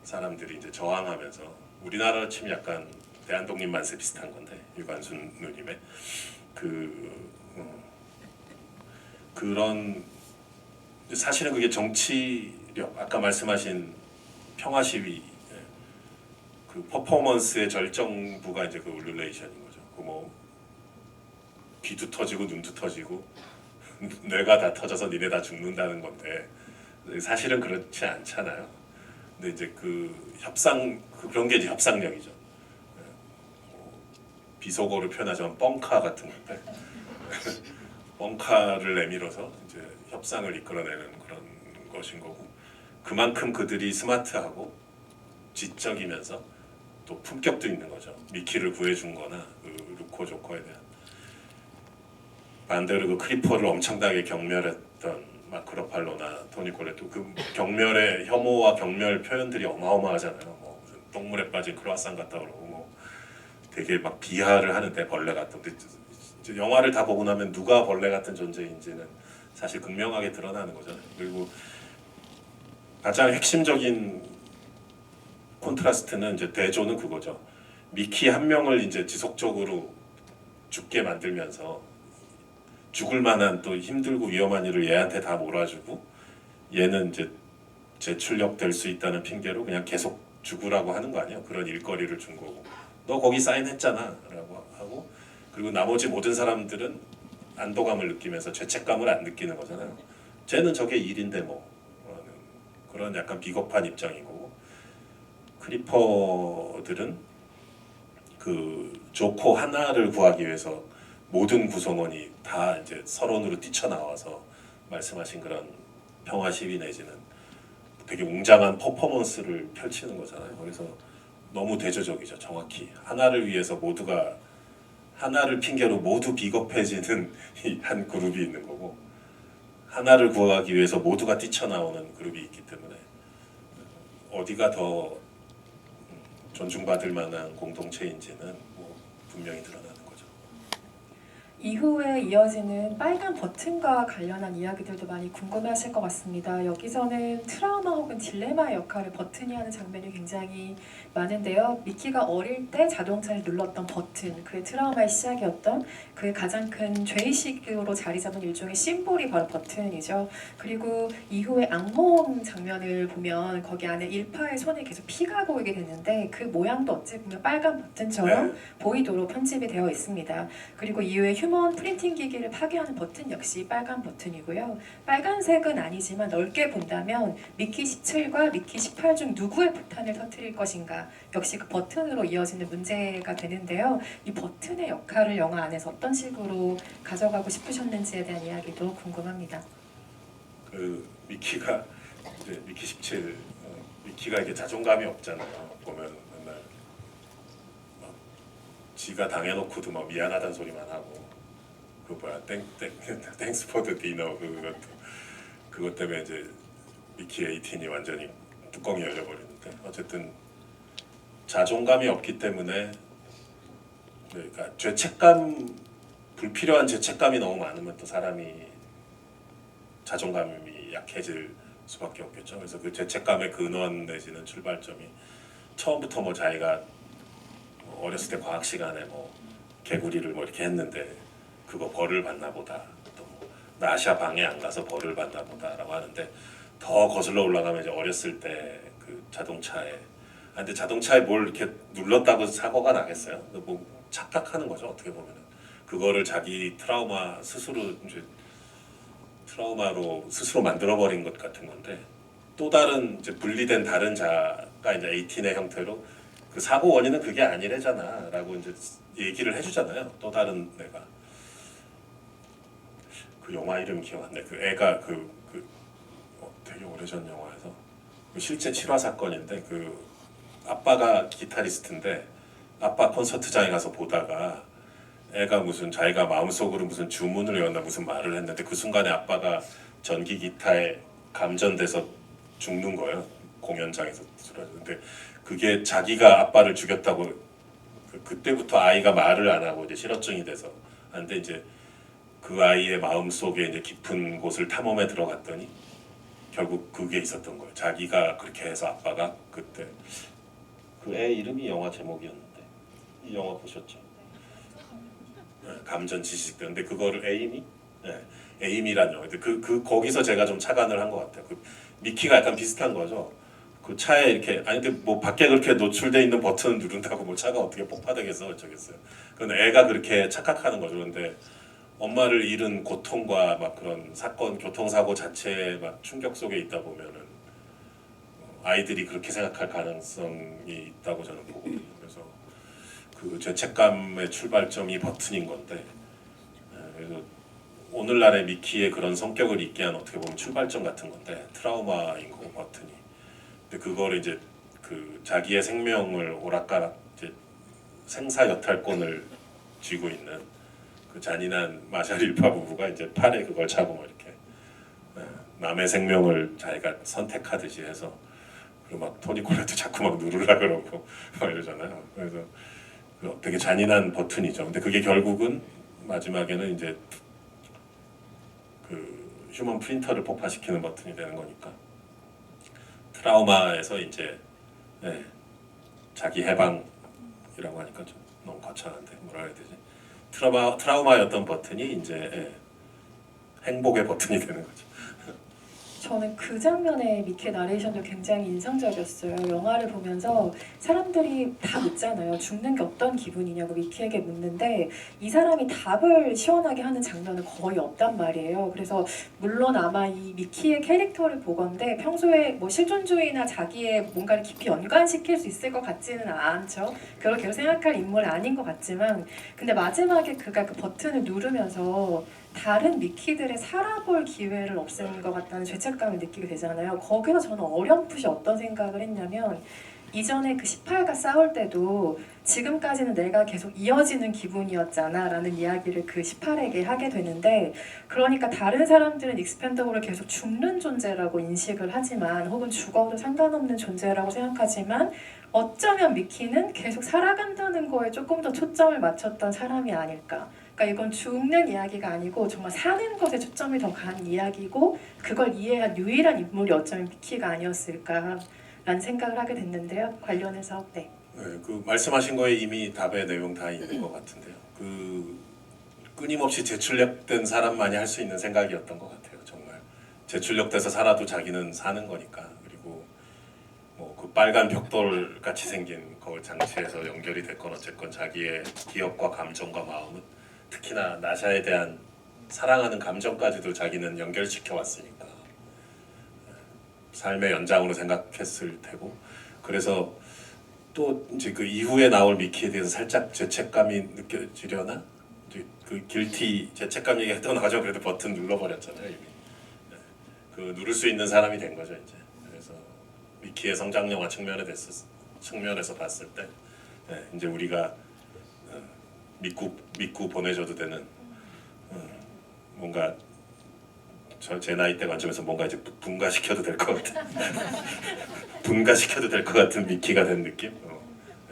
사람들이 이제 저항하면서 우리나라로 치면 약간 대한독립 만세 비슷한 건데 유관순 누님의 그런 사실은 그게 정치력 아까 말씀하신 평화 시위 그 퍼포먼스의 절정부가 이제 그 울룰레이션인 거죠. 그 뭐 귀도 터지고 눈도 터지고 뇌가 다 터져서 니네 다 죽는다는 건데 사실은 그렇지 않잖아요. 근데 이제 그 협상 그런 게 이제 협상력이죠. 비속어로 표현하자면 뻥카 같은 건데 뻥카를 내밀어서 이제 협상을 이끌어내는 그런 것인 거고 그만큼 그들이 스마트하고 지적이면서 또 품격도 있는 거죠. 미키를 구해준거나 그 루코 조커에 대한 반대로 그 크리퍼를 엄청나게 경멸했던 마크 러팔로나 토니 콜렛도 그 경멸의 혐오와 경멸 표현들이 어마어마하잖아요. 뭐 무슨 똥물에 빠진 크로아상 같다 그러고 뭐 되게 막 비하를 하는데 벌레 같은. 이제 영화를 다 보고 나면 누가 벌레 같은 존재인지는 사실 극명하게 드러나는 거잖아요. 그리고 가장 핵심적인 콘트라스트는 이제 대조는 그거죠. 미키 한 명을 이제 지속적으로 죽게 만들면서 죽을 만한 또 힘들고 위험한 일을 얘한테 다 몰아주고 얘는 이제 재출력 될 수 있다는 핑계로 그냥 계속 죽으라고 하는 거 아니야? 그런 일거리를 준 거고 너 거기 사인했잖아 라고 하고 그리고 나머지 모든 사람들은 안도감을 느끼면서 죄책감을 안 느끼는 거잖아요. 쟤는 저게 일인데 뭐 그런 약간 비겁한 입장이고 크리퍼들은 그 조코 하나를 구하기 위해서 모든 구성원이 다 이제 서론으로 뛰쳐나와서 말씀하신 그런 평화 시위 내지는 되게 웅장한 퍼포먼스를 펼치는 거잖아요. 그래서 너무 대조적이죠. 정확히 하나를 위해서 모두가 하나를 핑계로 모두 비겁해지는 이 한 그룹이 있는 거고 하나를 구하기 위해서 모두가 뛰쳐나오는 그룹이 있기 때문에 어디가 더 존중받을 만한 공동체인지는 뭐 분명히 드러나는 거죠. 이후에 이어지는 빨간 버튼과 관련한 이야기들도 많이 궁금해하실 것 같습니다. 여기서는 트라우마 혹은 딜레마의 역할을 버튼이 하는 장면이 굉장히 많은데요. 미키가 어릴 때 자동차를 눌렀던 버튼, 그의 트라우마의 시작이었던 그의 가장 큰 죄의식으로 자리 잡은 일종의 심볼이 바로 버튼이죠. 그리고 이후에 악몽 장면을 보면 거기 안에 일파의 손에 계속 피가 보이게 되는데 그 모양도 어찌 보면 빨간 버튼처럼 보이도록 편집이 되어 있습니다. 그리고 이후에 휴먼 프린팅 기기를 파괴하는 버튼 역시 빨간 버튼이고요. 빨간색은 아니지만 넓게 본다면 미키 17과 미키 18 중 누구의 폭탄을 터뜨릴 것인가 역시 그 버튼으로 이어지는 문제가 되는데요. 이 버튼의 역할을 영화 안에서 어떤 식으로 가져가고 싶으셨는지에 대한 이야기도 궁금합니다. 그 미키가 이제 미키 17 미키가 이게 자존감이 없잖아요. 보면 맨날 막 지가 당해놓고도 막 미안하다는 소리만 하고 그 뭐야 땡스 포드 디너 그것 때문에 이제 미키 18이 완전히 뚜껑이 열려버리는데 어쨌든 자존감이 없기 때문에 그러니까 죄책감 불필요한 죄책감이 너무 많으면 또 사람이 자존감이 약해질 수밖에 없겠죠. 그래서 그 죄책감의 근원 내지는 출발점이 처음부터 뭐 자기가 뭐 어렸을 때 과학 시간에 뭐 개구리를 뭐 이렇게 했는데 그거 벌을 받나 보다. 또뭐 나샤 방에 안 가서 벌을 받나 보다라고 하는데 더 거슬러 올라가면 이제 어렸을 때 그 자동차에 근데 자동차에 뭘 이렇게 눌렀다고 사고가 나겠어요? 뭐 착각하는 거죠. 어떻게 보면은 그거를 자기 트라우마 스스로 이제 트라우마로 스스로 만들어버린 것 같은 건데 또 다른 이제 분리된 다른 자가 이제 18의 형태로 그 사고 원인은 그게 아니래잖아라고 이제 얘기를 해주잖아요. 또 다른 애가 그 영화 이름 기억 안 나. 그 애가 되게 오래전 영화에서 그 실제 실화 사건인데 그 아빠가 기타리스트인데 아빠 콘서트장에 가서 보다가 애가 무슨 자기가 마음속으로 무슨 주문을 외웠나 무슨 말을 했는데 그 순간에 아빠가 전기 기타에 감전돼서 죽는 거예요. 공연장에서 쓰러졌는데 그게 자기가 아빠를 죽였다고 그때부터 아이가 말을 안 하고 이제 실어증이 돼서 근데 이제 그 아이의 마음 속에 이제 깊은 곳을 탐험에 들어갔더니 결국 그게 있었던 거예요. 자기가 그렇게 해서 아빠가 그때 그 애 이름이 영화 제목이었는데 이 영화 보셨죠? 네, 감전 지식대. 근데 그거를 에이미? 네, 에이미란 영화. 근데 거기서 제가 좀 착안을 한 것 같아요. 그 미키가 약간 비슷한 거죠. 그 차에 이렇게 아니 근데 뭐 밖에 그렇게 노출돼 있는 버튼을 누른다고 뭐 차가 어떻게 폭파되겠어 어쩌겠어요. 그건 애가 그렇게 착각하는 거죠. 근데 엄마를 잃은 고통과 막 그런 사건 교통사고 자체의 막 충격 속에 있다 보면은 아이들이 그렇게 생각할 가능성이 있다고 저는 보거든요. 그래서 그 죄책감의 출발점이 버튼인 건데 그래서 오늘날의 미키의 그런 성격을 있게 한 어떻게 보면 출발점 같은 건데 트라우마인 거고 버튼이. 근데 그거를 이제 그 자기의 생명을 오락가락 이제 생사 여탈권을 쥐고 있는 그 잔인한 마샬 일파 부부가 이제 팔에 그걸 차고 뭐 이렇게 남의 생명을 자기가 선택하듯이 해서 그리고 막 토니 콜렛도 자꾸 막 누르려 그러고 막 이러잖아요. 그래서 되게 잔인한 버튼이죠. 근데 그게 결국은 마지막에는 이제 그 휴먼 프린터를 폭파시키는 버튼이 되는 거니까 트라우마에서 이제 자기 해방이라고 하니까 좀 너무 거창한데 뭐라 해야 되지? 트라우마였던 버튼이 이제 행복의 버튼이 되는 거죠. 저는 그 장면의 미키의 나레이션도 굉장히 인상적이었어요. 영화를 보면서 사람들이 다 묻잖아요. 죽는 게 어떤 기분이냐고 미키에게 묻는데 이 사람이 답을 시원하게 하는 장면은 거의 없단 말이에요. 그래서 물론 아마 이 미키의 캐릭터를 보건대 평소에 뭐 실존주의나 자기의 뭔가를 깊이 연관시킬 수 있을 것 같지는 않죠. 그렇게 생각할 인물은 아닌 것 같지만 근데 마지막에 그가 그 버튼을 누르면서 다른 미키들의 살아볼 기회를 없애는 것 같다는 죄책감을 느끼게 되잖아요. 거기서 저는 어렴풋이 어떤 생각을 했냐면 이전에 그 18과 싸울 때도 지금까지는 내가 계속 이어지는 기분이었잖아 라는 이야기를 그 18에게 하게 되는데, 그러니까 다른 사람들은 익스펜더블을 계속 죽는 존재라고 인식을 하지만, 혹은 죽어도 상관없는 존재라고 생각하지만, 어쩌면 미키는 계속 살아간다는 거에 조금 더 초점을 맞췄던 사람이 아닐까. 그러니까 이건 죽는 이야기가 아니고 정말 사는 것에 초점이 더 간 이야기고, 그걸 이해한 유일한 인물이 어쩌면 미키가 아니었을까라는 생각을 하게 됐는데요. 관련해서 네. 네, 그 말씀하신 거에 이미 답의 내용 다 있는 것 같은데요. 그 끊임없이 재출력된 사람만이 할 수 있는 생각이었던 것 같아요. 정말 재출력돼서 살아도 자기는 사는 거니까. 그리고 뭐 그 빨간 벽돌 같이 생긴 거울 장치에서 연결이 됐건 어쨌건 자기의 기억과 감정과 마음은, 특히나 나샤에 대한 사랑하는 감정까지도 자기는 연결시켜 왔으니까 삶의 연장으로 생각했을 테고, 그래서 또 이제 그 이후에 나올 미키에 대해서 살짝 죄책감이 느껴지려나? 이제 그 길티 죄책감 얘기했던 과정 그래도 버튼 눌러버렸잖아요 이미. 네. 그 누를 수 있는 사람이 된 거죠 이제. 그래서 미키의 성장 영화 측면에서 봤을 때, 네, 이제 우리가 믿고 보내줘도 되는, 뭔가 제 나이 대 관점에서 뭔가 이제 분가시켜도 될 것 같은 분가시켜도 될 것 같은 미키가 된 느낌.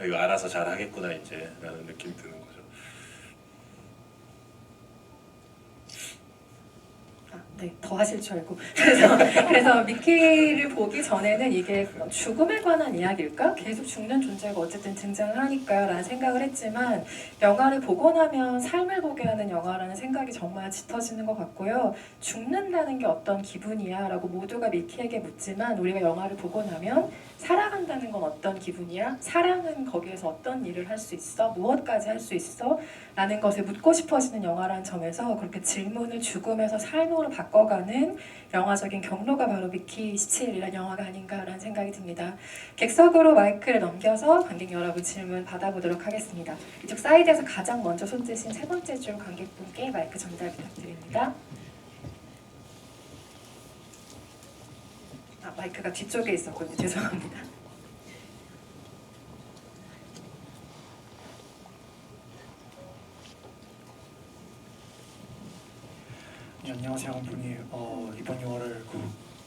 이거 알아서 잘 하겠구나 이제 라는 느낌 드는 거죠. 네, 더 하실 줄 알고. 그래서 미키를 보기 전에는 이게 죽음에 관한 이야기일까? 계속 죽는 존재가 어쨌든 등장을 하니까요 라는 생각을 했지만, 영화를 보고 나면 삶을 보게 하는 영화라는 생각이 정말 짙어지는 것 같고요. 죽는다는 게 어떤 기분이야? 라고 모두가 미키에게 묻지만, 우리가 영화를 보고 나면 살아간다는 건 어떤 기분이야? 사랑은 거기에서 어떤 일을 할 수 있어? 무엇까지 할 수 있어? 라는 것을 묻고 싶어지는 영화라는 점에서 그렇게 질문을 죽음에서 삶으로 바꿔가는 영화적인 경로가 바로 미키 17이라는 영화가 아닌가라는 생각이 듭니다. 객석으로 마이크를 넘겨서 관객 여러분 질문 받아보도록 하겠습니다. 이쪽 사이드에서 가장 먼저 손드신 세 번째 줄 관객분께 마이크 전달 부탁드립니다. 마이크가 뒤쪽에 있었군요. 죄송합니다. 네, 안녕하세요, 감독님. 이번 영화를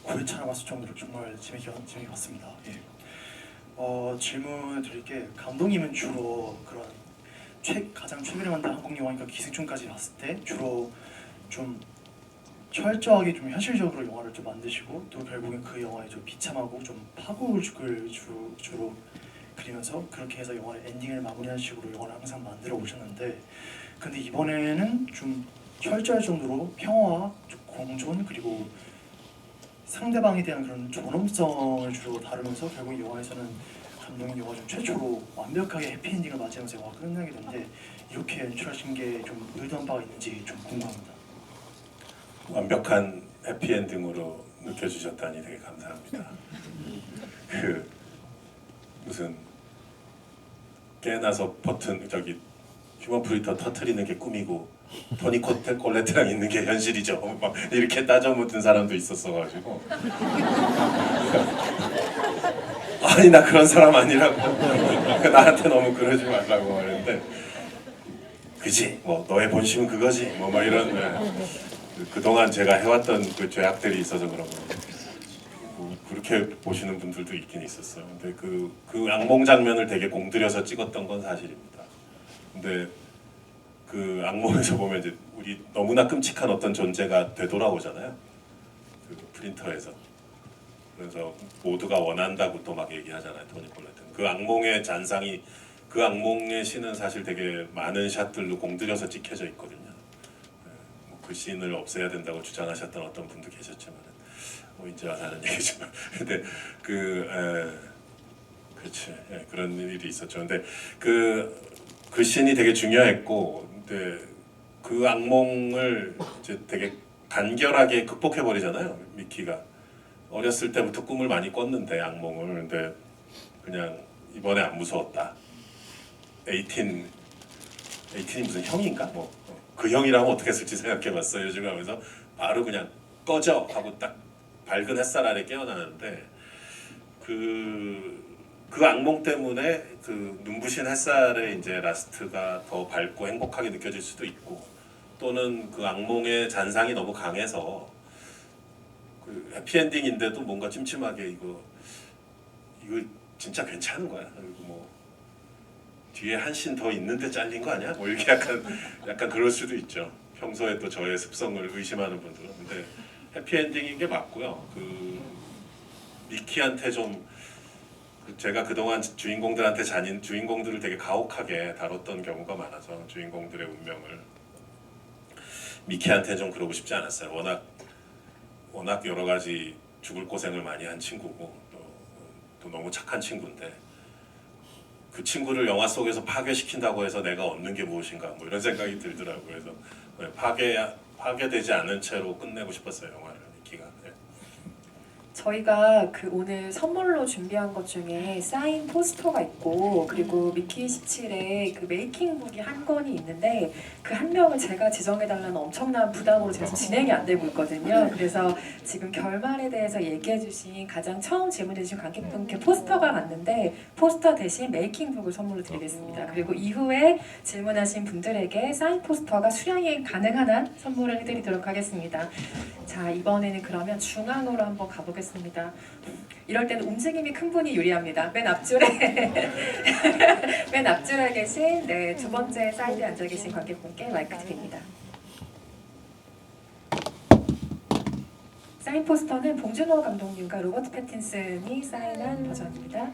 9회차나 봤을 정도로 정말 재밌게 봤습니다. 예. 질문을 드릴 게, 감독님은 주로 그런 가장 최근에 만든 한국 영화니까 기생충까지 봤을 때 주로 좀 철저하게 좀 현실적으로 영화를 좀 만드시고, 또 결국엔 그 영화에 좀 비참하고 좀 파국을 주로 그리면서 그렇게 해서 영화의 엔딩을 마무리하는 식으로 영화를 항상 만들어 오셨는데, 근데 이번에는 좀 철저할 정도로 평화와 공존, 그리고 상대방에 대한 그런 존엄성을 주로 다루면서 결국 영화에서는 감독님 영화 중 최초로 완벽하게 해피엔딩을 맞이하면서 영화가 끝나게 되는데, 이렇게 연출하신 게 좀 의도한 바가 있는지 좀 궁금합니다. 완벽한 해피엔딩으로 느껴주셨다니 되게 감사합니다. 그 무슨 깨나서 버튼 저기 휴먼 프리터 터트리는 게 꿈이고 토니 콜레트랑 있는 게 현실이죠. 막 이렇게 따져 묻는 사람도 있었어가지고 아니 나 그런 사람 아니라고 나한테 너무 그러지 말라고 하는데, 그지 뭐 너의 본심은 그거지 뭐 이런, 그동안 제가 해왔던 그 죄악들이 있어서 그런 거 그렇게 보시는 분들도 있긴 있었어요. 근데 그 악몽 장면을 되게 공들여서 찍었던 건 사실입니다. 근데 그 악몽에서 보면 이제 우리 너무나 끔찍한 어떤 존재가 되돌아오잖아요. 그 프린터에서. 그래서 모두가 원한다고 또 막 얘기하잖아요. 토니 콜레트. 그 악몽의 잔상이, 그 악몽의 씬은 사실 되게 많은 샷들로 공들여서 찍혀져 있거든요. 그 씬을 없애야 된다고 주장하셨던 어떤 분도 계셨지만, 뭐 이제 와서 하는 얘기지만, 근데 그렇지, 그런 일이 있었죠. 근데 그 씬이 되게 중요했고, 근데 그 악몽을 이제 되게 간결하게 극복해 버리잖아요. 미키가 어렸을 때부터 꿈을 많이 꿨는데 악몽을, 근데 그냥 이번에 안 무서웠다. 18이 무슨 형인가? 뭐 그 형이라면 어떻게 했을지 생각해봤어요. 요즘 하면서 바로 그냥 꺼져 하고 딱 밝은 햇살 아래 깨어나는데, 그 그 악몽 때문에 그 눈부신 햇살의 이제 라스트가 더 밝고 행복하게 느껴질 수도 있고, 또는 그 악몽의 잔상이 너무 강해서 그 해피엔딩인데도 뭔가 찜찜하게 이거 진짜 괜찮은 거야? 그리고 뭐 뒤에 한 씬 더 있는데 잘린 거 아니야? 뭐 이렇게 약간 그럴 수도 있죠. 평소에 또 저의 습성을 의심하는 분들은. 근데 해피엔딩인 게 맞고요. 그 미키한테 좀 제가 그동안 주인공들한테 잔인 주인공들을 되게 가혹하게 다뤘던 경우가 많아서 주인공들의 운명을 미키한테 좀 그러고 싶지 않았어요. 워낙 여러 가지 죽을 고생을 많이 한 친구고 또 너무 착한 친구인데 그 친구를 영화 속에서 파괴시킨다고 해서 내가 얻는 게 무엇인가 뭐 이런 생각이 들더라고요. 그래서 파괴되지 않은 채로 끝내고 싶었어요, 영화를. 미키가. 네. 저희가 그 오늘 선물로 준비한 것 중에 사인 포스터가 있고, 그리고 미키 17의 그 메이킹북이 한 권이 있는데 그 한 명을 제가 지정해달라는 엄청난 부담으로 제가 지금 진행이 안 되고 있거든요. 그래서 지금 결말에 대해서 얘기해주신 가장 처음 질문해주신 관객분께 포스터가 갔는데 포스터 대신 메이킹북을 선물로 드리겠습니다. 그리고 이후에 질문하신 분들에게 사인 포스터가 수량이 가능한 한 선물을 해드리도록 하겠습니다. 자, 이번에는 그러면 중앙으로 한번 가보겠습니다. 이럴 때는 움직임이 큰 분이 유리합니다. 맨 앞줄에 맨 앞줄에 계신 두 번째 사이드에 앉아 계신 관객분께 마이크 드립니다. 사인 포스터는 봉준호 감독님과 로버트 패틴슨이 사인한 버전입니다.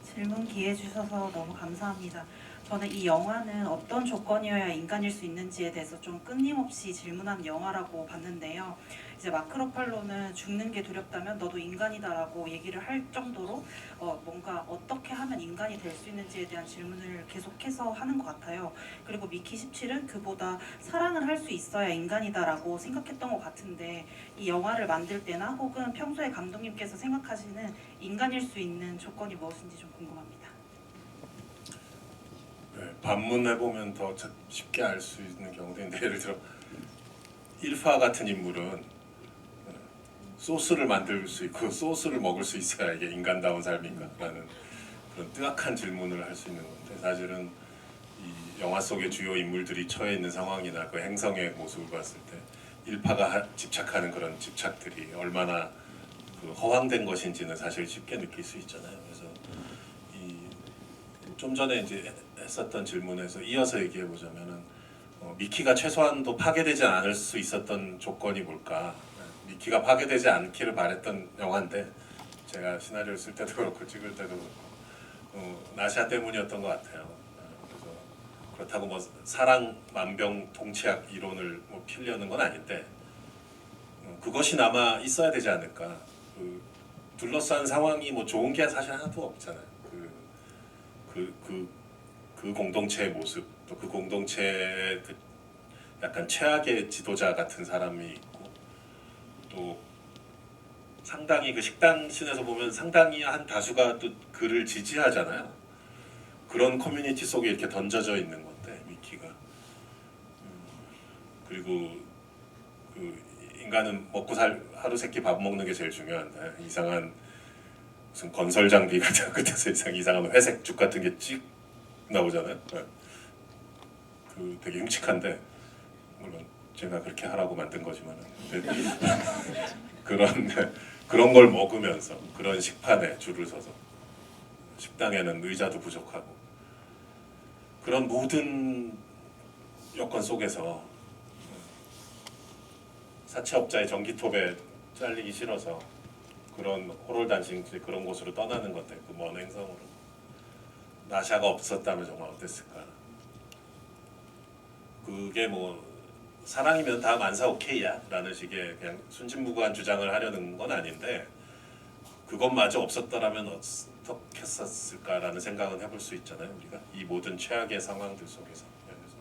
질문 기회 주셔서 너무 감사합니다. 저는 이 영화는 어떤 조건이어야 인간일 수 있는지에 대해서 좀 끊임없이 질문한 영화라고 봤는데요. 이제 마크 러팔로는 죽는 게 두렵다면 너도 인간이다라고 얘기를 할 정도로 뭔가 어떻게 하면 인간이 될 수 있는지에 대한 질문을 계속해서 하는 것 같아요. 그리고 미키 17은 그보다 사랑을 할 수 있어야 인간이다라고 생각했던 것 같은데 이 영화를 만들 때나 혹은 평소에 감독님께서 생각하시는 인간일 수 있는 조건이 무엇인지 좀 궁금합니다. 네, 반문해보면 더 쉽게 알 수 있는 경우도 있는데, 예를 들어 일파 같은 인물은 소스를 만들 수 있고 소스를 먹을 수 있어야 이게 인간다운 삶인가? 라는 그런 뜨악한 질문을 할 수 있는 건데, 사실은 이 영화 속의 주요 인물들이 처해 있는 상황이나 그 행성의 모습을 봤을 때 일파가 집착하는 그런 집착들이 얼마나 그 허황된 것인지는 사실 쉽게 느낄 수 있잖아요. 그래서 좀 전에 이제 했었던 질문에서 이어서 얘기해 보자면은 미키가 최소한도 파괴되지 않을 수 있었던 조건이 뭘까? 미키가 파괴되지 않기를 바랬던 영화인데, 제가 시나리오를 쓸 때도 그렇고 찍을 때도 그렇고 나샤 때문이었던 것 같아요. 그래서 그렇다고 뭐 사랑 만병통치약 이론을 뭐 피려는 건 아닌데 그것이 남아 있어야 되지 않을까? 그 둘러싼 상황이 뭐 좋은 게 사실 하나도 없잖아요. 그 공동체의 모습, 또 그 공동체의 그 약간 최악의 지도자 같은 사람이 있고, 또 상당히 그 식당 씬에서 보면 상당히 한 다수가 또 그를 지지하잖아요. 그런 커뮤니티 속에 이렇게 던져져 있는 건데 미키가. 그리고 그 인간은 먹고 하루 세끼 밥 먹는 게 제일 중요한데, 이상한 무슨 건설 장비 같은 끝에서 이상한 회색 죽 같은 게 찍 나오잖아요. 네. 그 되게 흉측한데, 물론 제가 그렇게 하라고 만든 거지만 그런 걸 먹으면서 그런 식판에 줄을 서서, 식당에는 의자도 부족하고, 그런 모든 여건 속에서 사채업자의 전기톱에 잘리기 싫어서 그런 호롤단신 그런 곳으로 떠나는 건데, 그 먼 행성으로. 나샤가 없었다면 정말 어땠을까? 그게 뭐 사랑이면 다 만사 오케이야 라는 식의 그냥 순진무구한 주장을 하려는 건 아닌데, 그것마저 없었더라면 어떻게 했었을까라는 생각은 해볼 수 있잖아요. 우리가 이 모든 최악의 상황들 속에서. 그래서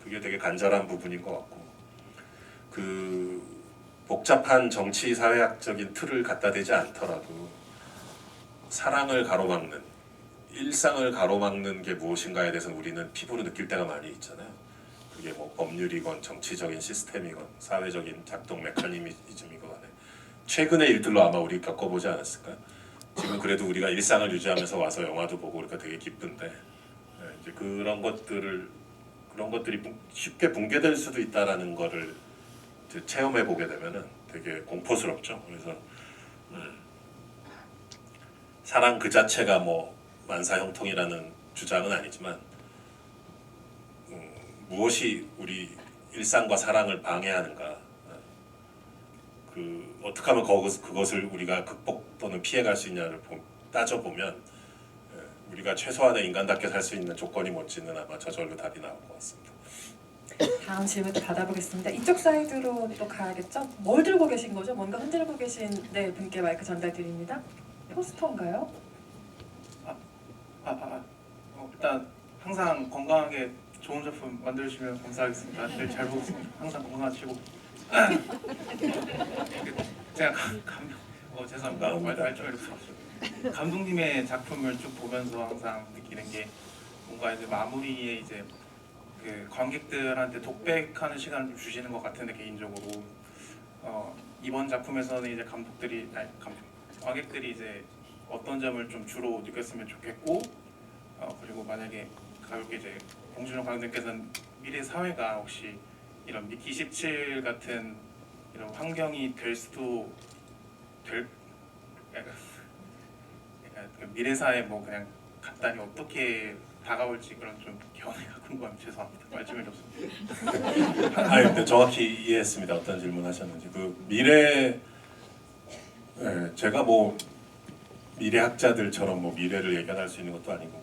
그게 되게 간절한 부분인 것 같고, 그 복잡한 정치 사회학적인 틀을 갖다 대지 않더라도 사랑을 가로막는, 일상을 가로막는 게 무엇인가에 대해서 우리는 피부로 느낄 때가 많이 있잖아요. 그게 뭐 법률이건 정치적인 시스템이건 사회적인 작동 메커니즘이건 간에 최근의 일들로 아마 우리 겪어보지 않았을까? 지금 그래도 우리가 일상을 유지하면서 와서 영화도 보고 그러니까 되게 기쁜데 이제 그런 것들이 쉽게 붕괴될 수도 있다라는 거를 이제 체험해 보게 되면은 되게 공포스럽죠. 그래서 사랑 그 자체가 뭐 만사형통이라는 주장은 아니지만 무엇이 우리 일상과 사랑을 방해하는가, 그 어떻게 하면 그것을 우리가 극복 또는 피해갈 수 있냐를 따져보면 우리가 최소한의 인간답게 살 수 있는 조건이 뭔지는 아마 저절로 답이 나올 것 같습니다. 다음 질문 또 받아보겠습니다. 이쪽 사이드로 또 가야겠죠? 뭘 들고 계신 거죠? 뭔가 흔들고 계신 분께 마이크 전달드립니다. 포스터인가요? 일단 항상 건강하게 좋은 작품 만들어주시면 감사하겠습니다. 늘 잘 보고 있습니다. 항상 건강하시고. 제가 죄송합니다. 말좀 이렇게 감독님의 작품을 쭉 보면서 항상 느끼는 게 뭔가 이제 마무리에 이제 그 관객들한테 독백하는 시간을 좀 주시는 것 같은데 개인적으로 이번 작품에서는 이제 관객들이 이제 어떤 점을 좀 주로 느꼈으면 좋겠고 그리고 만약에 가볍게 이제 봉준호 감독님께서는 미래 사회가 혹시 이런 미키 17 같은 이런 환경이 될 수도 약간 그 미래 사회 뭐 그냥 간단히 어떻게 다가올지 그런 좀 견해가 궁금합니다. 죄송합니다. 말씀이 없습니다. 아니 근데 정확히 이해했습니다. 어떤 질문 하셨는지. 그 미래 제가 뭐 미래학자들처럼 뭐 미래를 예견할 수 있는 것도 아니고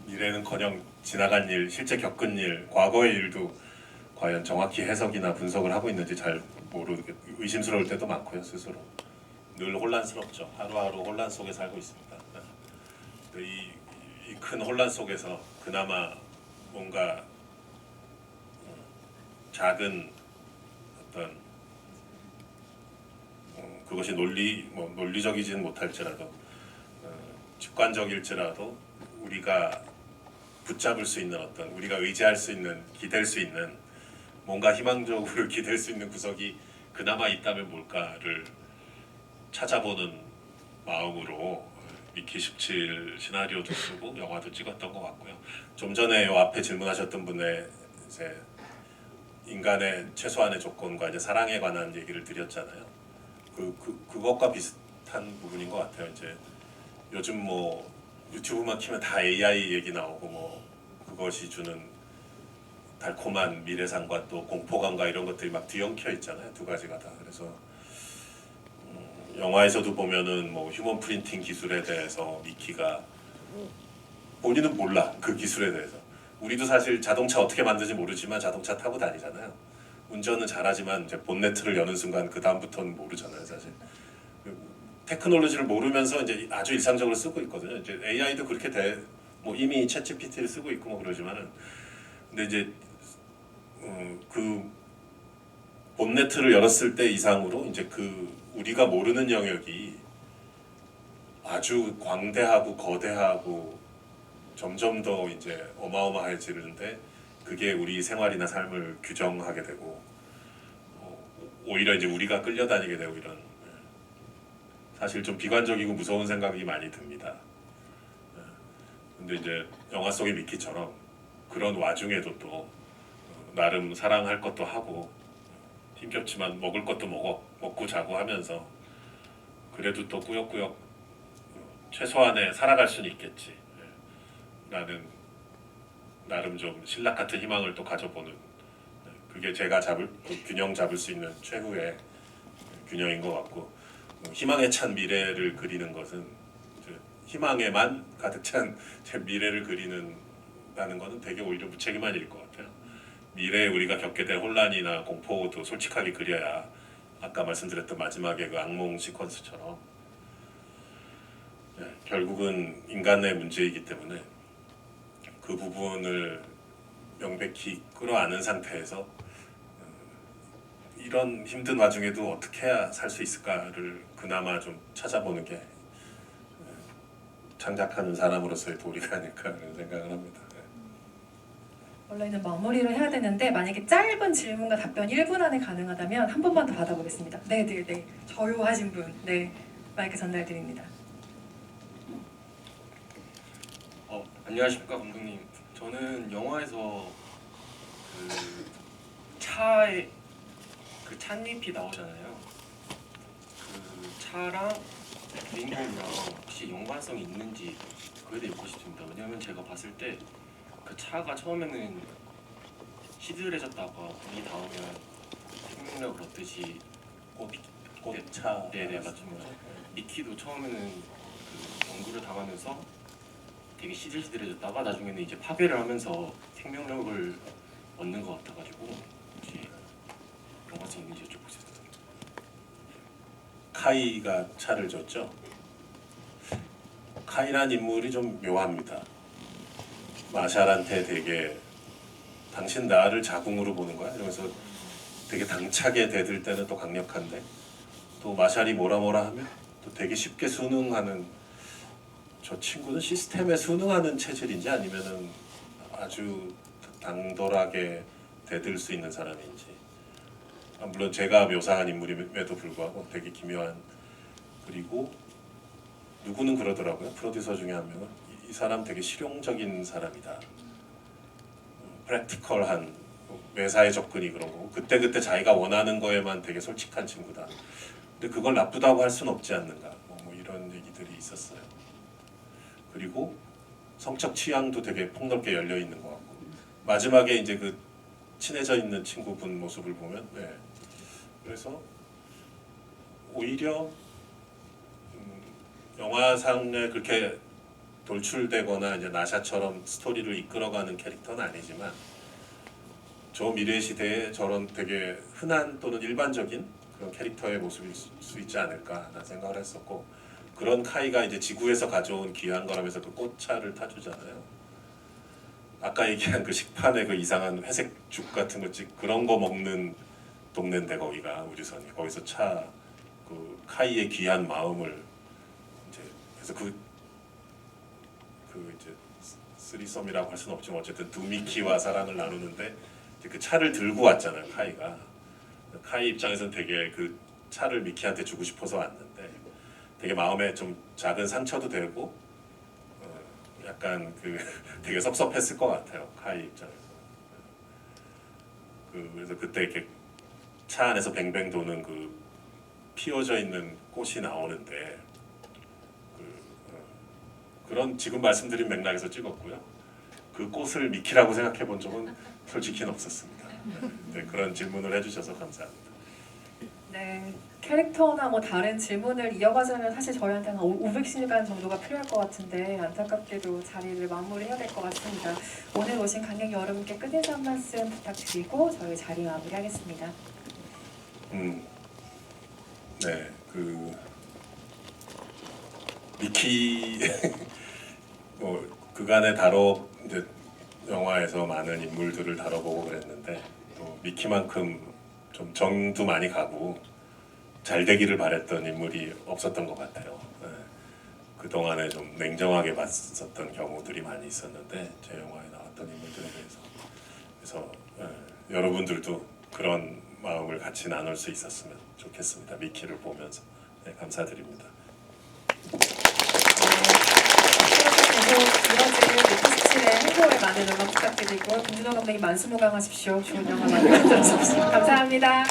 미래는커녕 지나간 일, 실제 겪은 일, 과거의 일도 과연 정확히 해석이나 분석을 하고 있는지 잘 모르게 의심스러울 때도 많고요. 스스로 늘 혼란스럽죠. 하루하루 혼란 속에 살고 있습니다. 이 큰 혼란 속에서 그나마 뭔가 작은 어떤 그것이 논리적이지는 못할지라도 직관적일지라도 우리가 붙잡을 수 있는 어떤 우리가 의지할 수 있는 기댈 수 있는 뭔가 희망적으로 기댈 수 있는 구석이 그나마 있다면 뭘까를 찾아보는 마음으로 미키 17 시나리오도 쓰고 영화도 찍었던 것 같고요. 좀 전에 요 앞에 질문하셨던 분의 이제 인간의 최소한의 조건과 이제 사랑에 관한 얘기를 드렸잖아요. 그것과 비슷한 부분인 것 같아요. 이제 요즘 뭐 유튜브만 키면 다 AI 얘기 나오고 뭐 그것이 주는 달콤한 미래상과 또 공포감과 이런 것들이 막 뒤엉켜 있잖아요. 두 가지가 다. 그래서 영화에서도 보면은 뭐 휴먼 프린팅 기술에 대해서 미키가 본인은 몰라 그 기술에 대해서. 우리도 사실 자동차 어떻게 만드는지 모르지만 자동차 타고 다니잖아요. 운전은 잘하지만 이제 본네트를 여는 순간 그 다음부터는 모르잖아요, 사실. 테크놀로지를 모르면서 이제 아주 일상적으로 쓰고 있거든요. 이제 AI도 그렇게 뭐 이미 챗GPT를 쓰고 있고 뭐 그러지만은 근데 이제 그 본네트를 열었을 때 이상으로 이제 그 우리가 모르는 영역이 아주 광대하고 거대하고 점점 더 이제 어마어마해지는데 그게 우리 생활이나 삶을 규정하게 되고 오히려 이제 우리가 끌려다니게 되고 이런 사실 좀 비관적이고 무서운 생각이 많이 듭니다. 근데 이제 영화 속의 미키처럼 그런 와중에도 또 나름 사랑할 것도 하고 힘겹지만 먹을 것도 먹고 자고 하면서 그래도 또 꾸역꾸역 최소한의 살아갈 수는 있겠지 라는 나름 좀 신락 같은 희망을 또 가져보는 그게 제가 균형 잡을 수 있는 최후의 균형인 것 같고 희망에 찬 미래를 그리는 것은 희망에만 가득 찬 제 미래를 그리는다는 것은 되게 오히려 무책임한 일일 것 같아요. 미래에 우리가 겪게 될 혼란이나 공포도 솔직하게 그려야 아까 말씀드렸던 마지막에 그 악몽 시퀀스처럼 결국은 인간의 문제이기 때문에 그 부분을 명백히 끌어안은 상태에서 이런 힘든 와중에도 어떻게 해야 살 수 있을까를 그나마 좀 찾아보는 게 창작하는 사람으로서의 도리가 아닐까 그런 생각을 합니다. 원래는 마무리를 해야 되는데 만약에 짧은 질문과 답변 1분 안에 가능하다면 한 번만 더 받아보겠습니다. 네네네. 저요하신 분. 네. 마이크 전달드립니다. 안녕하십니까 감독님. 저는 영화에서 그 차에 그 찻잎이 나오잖아요. 그 차랑 주인공이랑 혹시 연관성이 있는지 그에 대해 묻고 싶습니다. 왜냐하면 제가 봤을 때 그 차가 처음에는 시들해졌다가 불이 닿으면 생명력을 얻듯이 꽃차. 네네 맞습니다. 미키도 처음에는 그 연구를 당하면서 되게 시들시들해졌다가 나중에는 이제 파괴를 하면서 생명력을 얻는 것 같아가지고 혹시 연관성 있는지 여쭤보고 싶습니다. 카이가 차를 줬죠. 카이란 인물이 좀 묘합니다. 마샬한테 되게 당신 나를 자궁으로 보는 거야? 이러면서 되게 당차게 대들 때는 또 강력한데 또 마샬이 뭐라 하면 또 되게 쉽게 순응하는, 저 친구는 시스템에 순응하는 체질인지 아니면은 아주 당돌하게 대들 수 있는 사람인지. 물론 제가 묘사한 인물임에도 불구하고 되게 기묘한. 그리고 누구는 그러더라고요. 프로듀서 중에 한 명은 이 사람 되게 실용적인 사람이다. 프랙티컬한, 매사에 접근이 그런 거고 그때그때 자기가 원하는 거에만 되게 솔직한 친구다. 근데 그걸 나쁘다고 할 수는 없지 않는가. 뭐 이런 얘기들이 있었어요. 그리고 성적 취향도 되게 폭넓게 열려 있는 것 같고 마지막에 이제 그 친해져 있는 친구분 모습을 보면 그래서 오히려 영화상에 그렇게 돌출되거나 이제 나샤처럼 스토리를 이끌어가는 캐릭터는 아니지만 저 미래 시대에 저런 되게 흔한 또는 일반적인 그런 캐릭터의 모습일 수 있지 않을까 라는 생각을 했었고, 그런 카이가 이제 지구에서 가져온 귀한 거라면서 그 꽃차를 타주잖아요. 아까 얘기한 그 식판에 그 이상한 회색 죽 같은 거 그런 거 먹는 동네인데 거기가 우주선이, 거기서 그 카이의 귀한 마음을 이제 그래서 그 이제 쓰리썸이라고 할 수는 없지만 어쨌든 두 미키와 사랑을 나누는데 이제 그 차를 들고 왔잖아요 카이가. 카이 입장에서는 되게 그 차를 미키한테 주고 싶어서 왔는데 되게 마음에 좀 작은 상처도 되고 약간 그 되게 섭섭했을 것 같아요 카이 입장에서. 그래서 그때 이렇게 차 안에서 뱅뱅 도는 그 피어져 있는 꽃이 나오는데 그런 지금 말씀드린 맥락에서 찍었고요. 그 꽃을 미키라고 생각해 본 적은 솔직히는 없었습니다. 네, 그런 질문을 해주셔서 감사합니다. 네, 캐릭터나 뭐 다른 질문을 이어가자면 사실 저희한테는 500시간 정도가 필요할 것 같은데 안타깝게도 자리를 마무리해야 될 것 같습니다. 오늘 오신 관객 여러분께 끝인사 한 말씀 부탁드리고 저희 자리 마무리하겠습니다. 네, 그 미키 뭐 그간에 이제 영화에서 많은 인물들을 다뤄보고 그랬는데 또 미키만큼 좀 정도 많이 가고 잘 되기를 바랬던 인물이 없었던 것 같아요. 그 동안에 좀 냉정하게 봤었던 경우들이 많이 있었는데 제 영화에 나왔던 인물들에 대해서 그래서 여러분들도 그런 마음을 같이 나눌 수 있었으면 좋겠습니다. 미키를 보면서 감사드립니다. 계속 이어질 미키17의 행보에 많은 응원 부탁드리고 김준호 감독님 만수무강하십시오. 좋은 영화 만들어 주십시오. 감사합니다.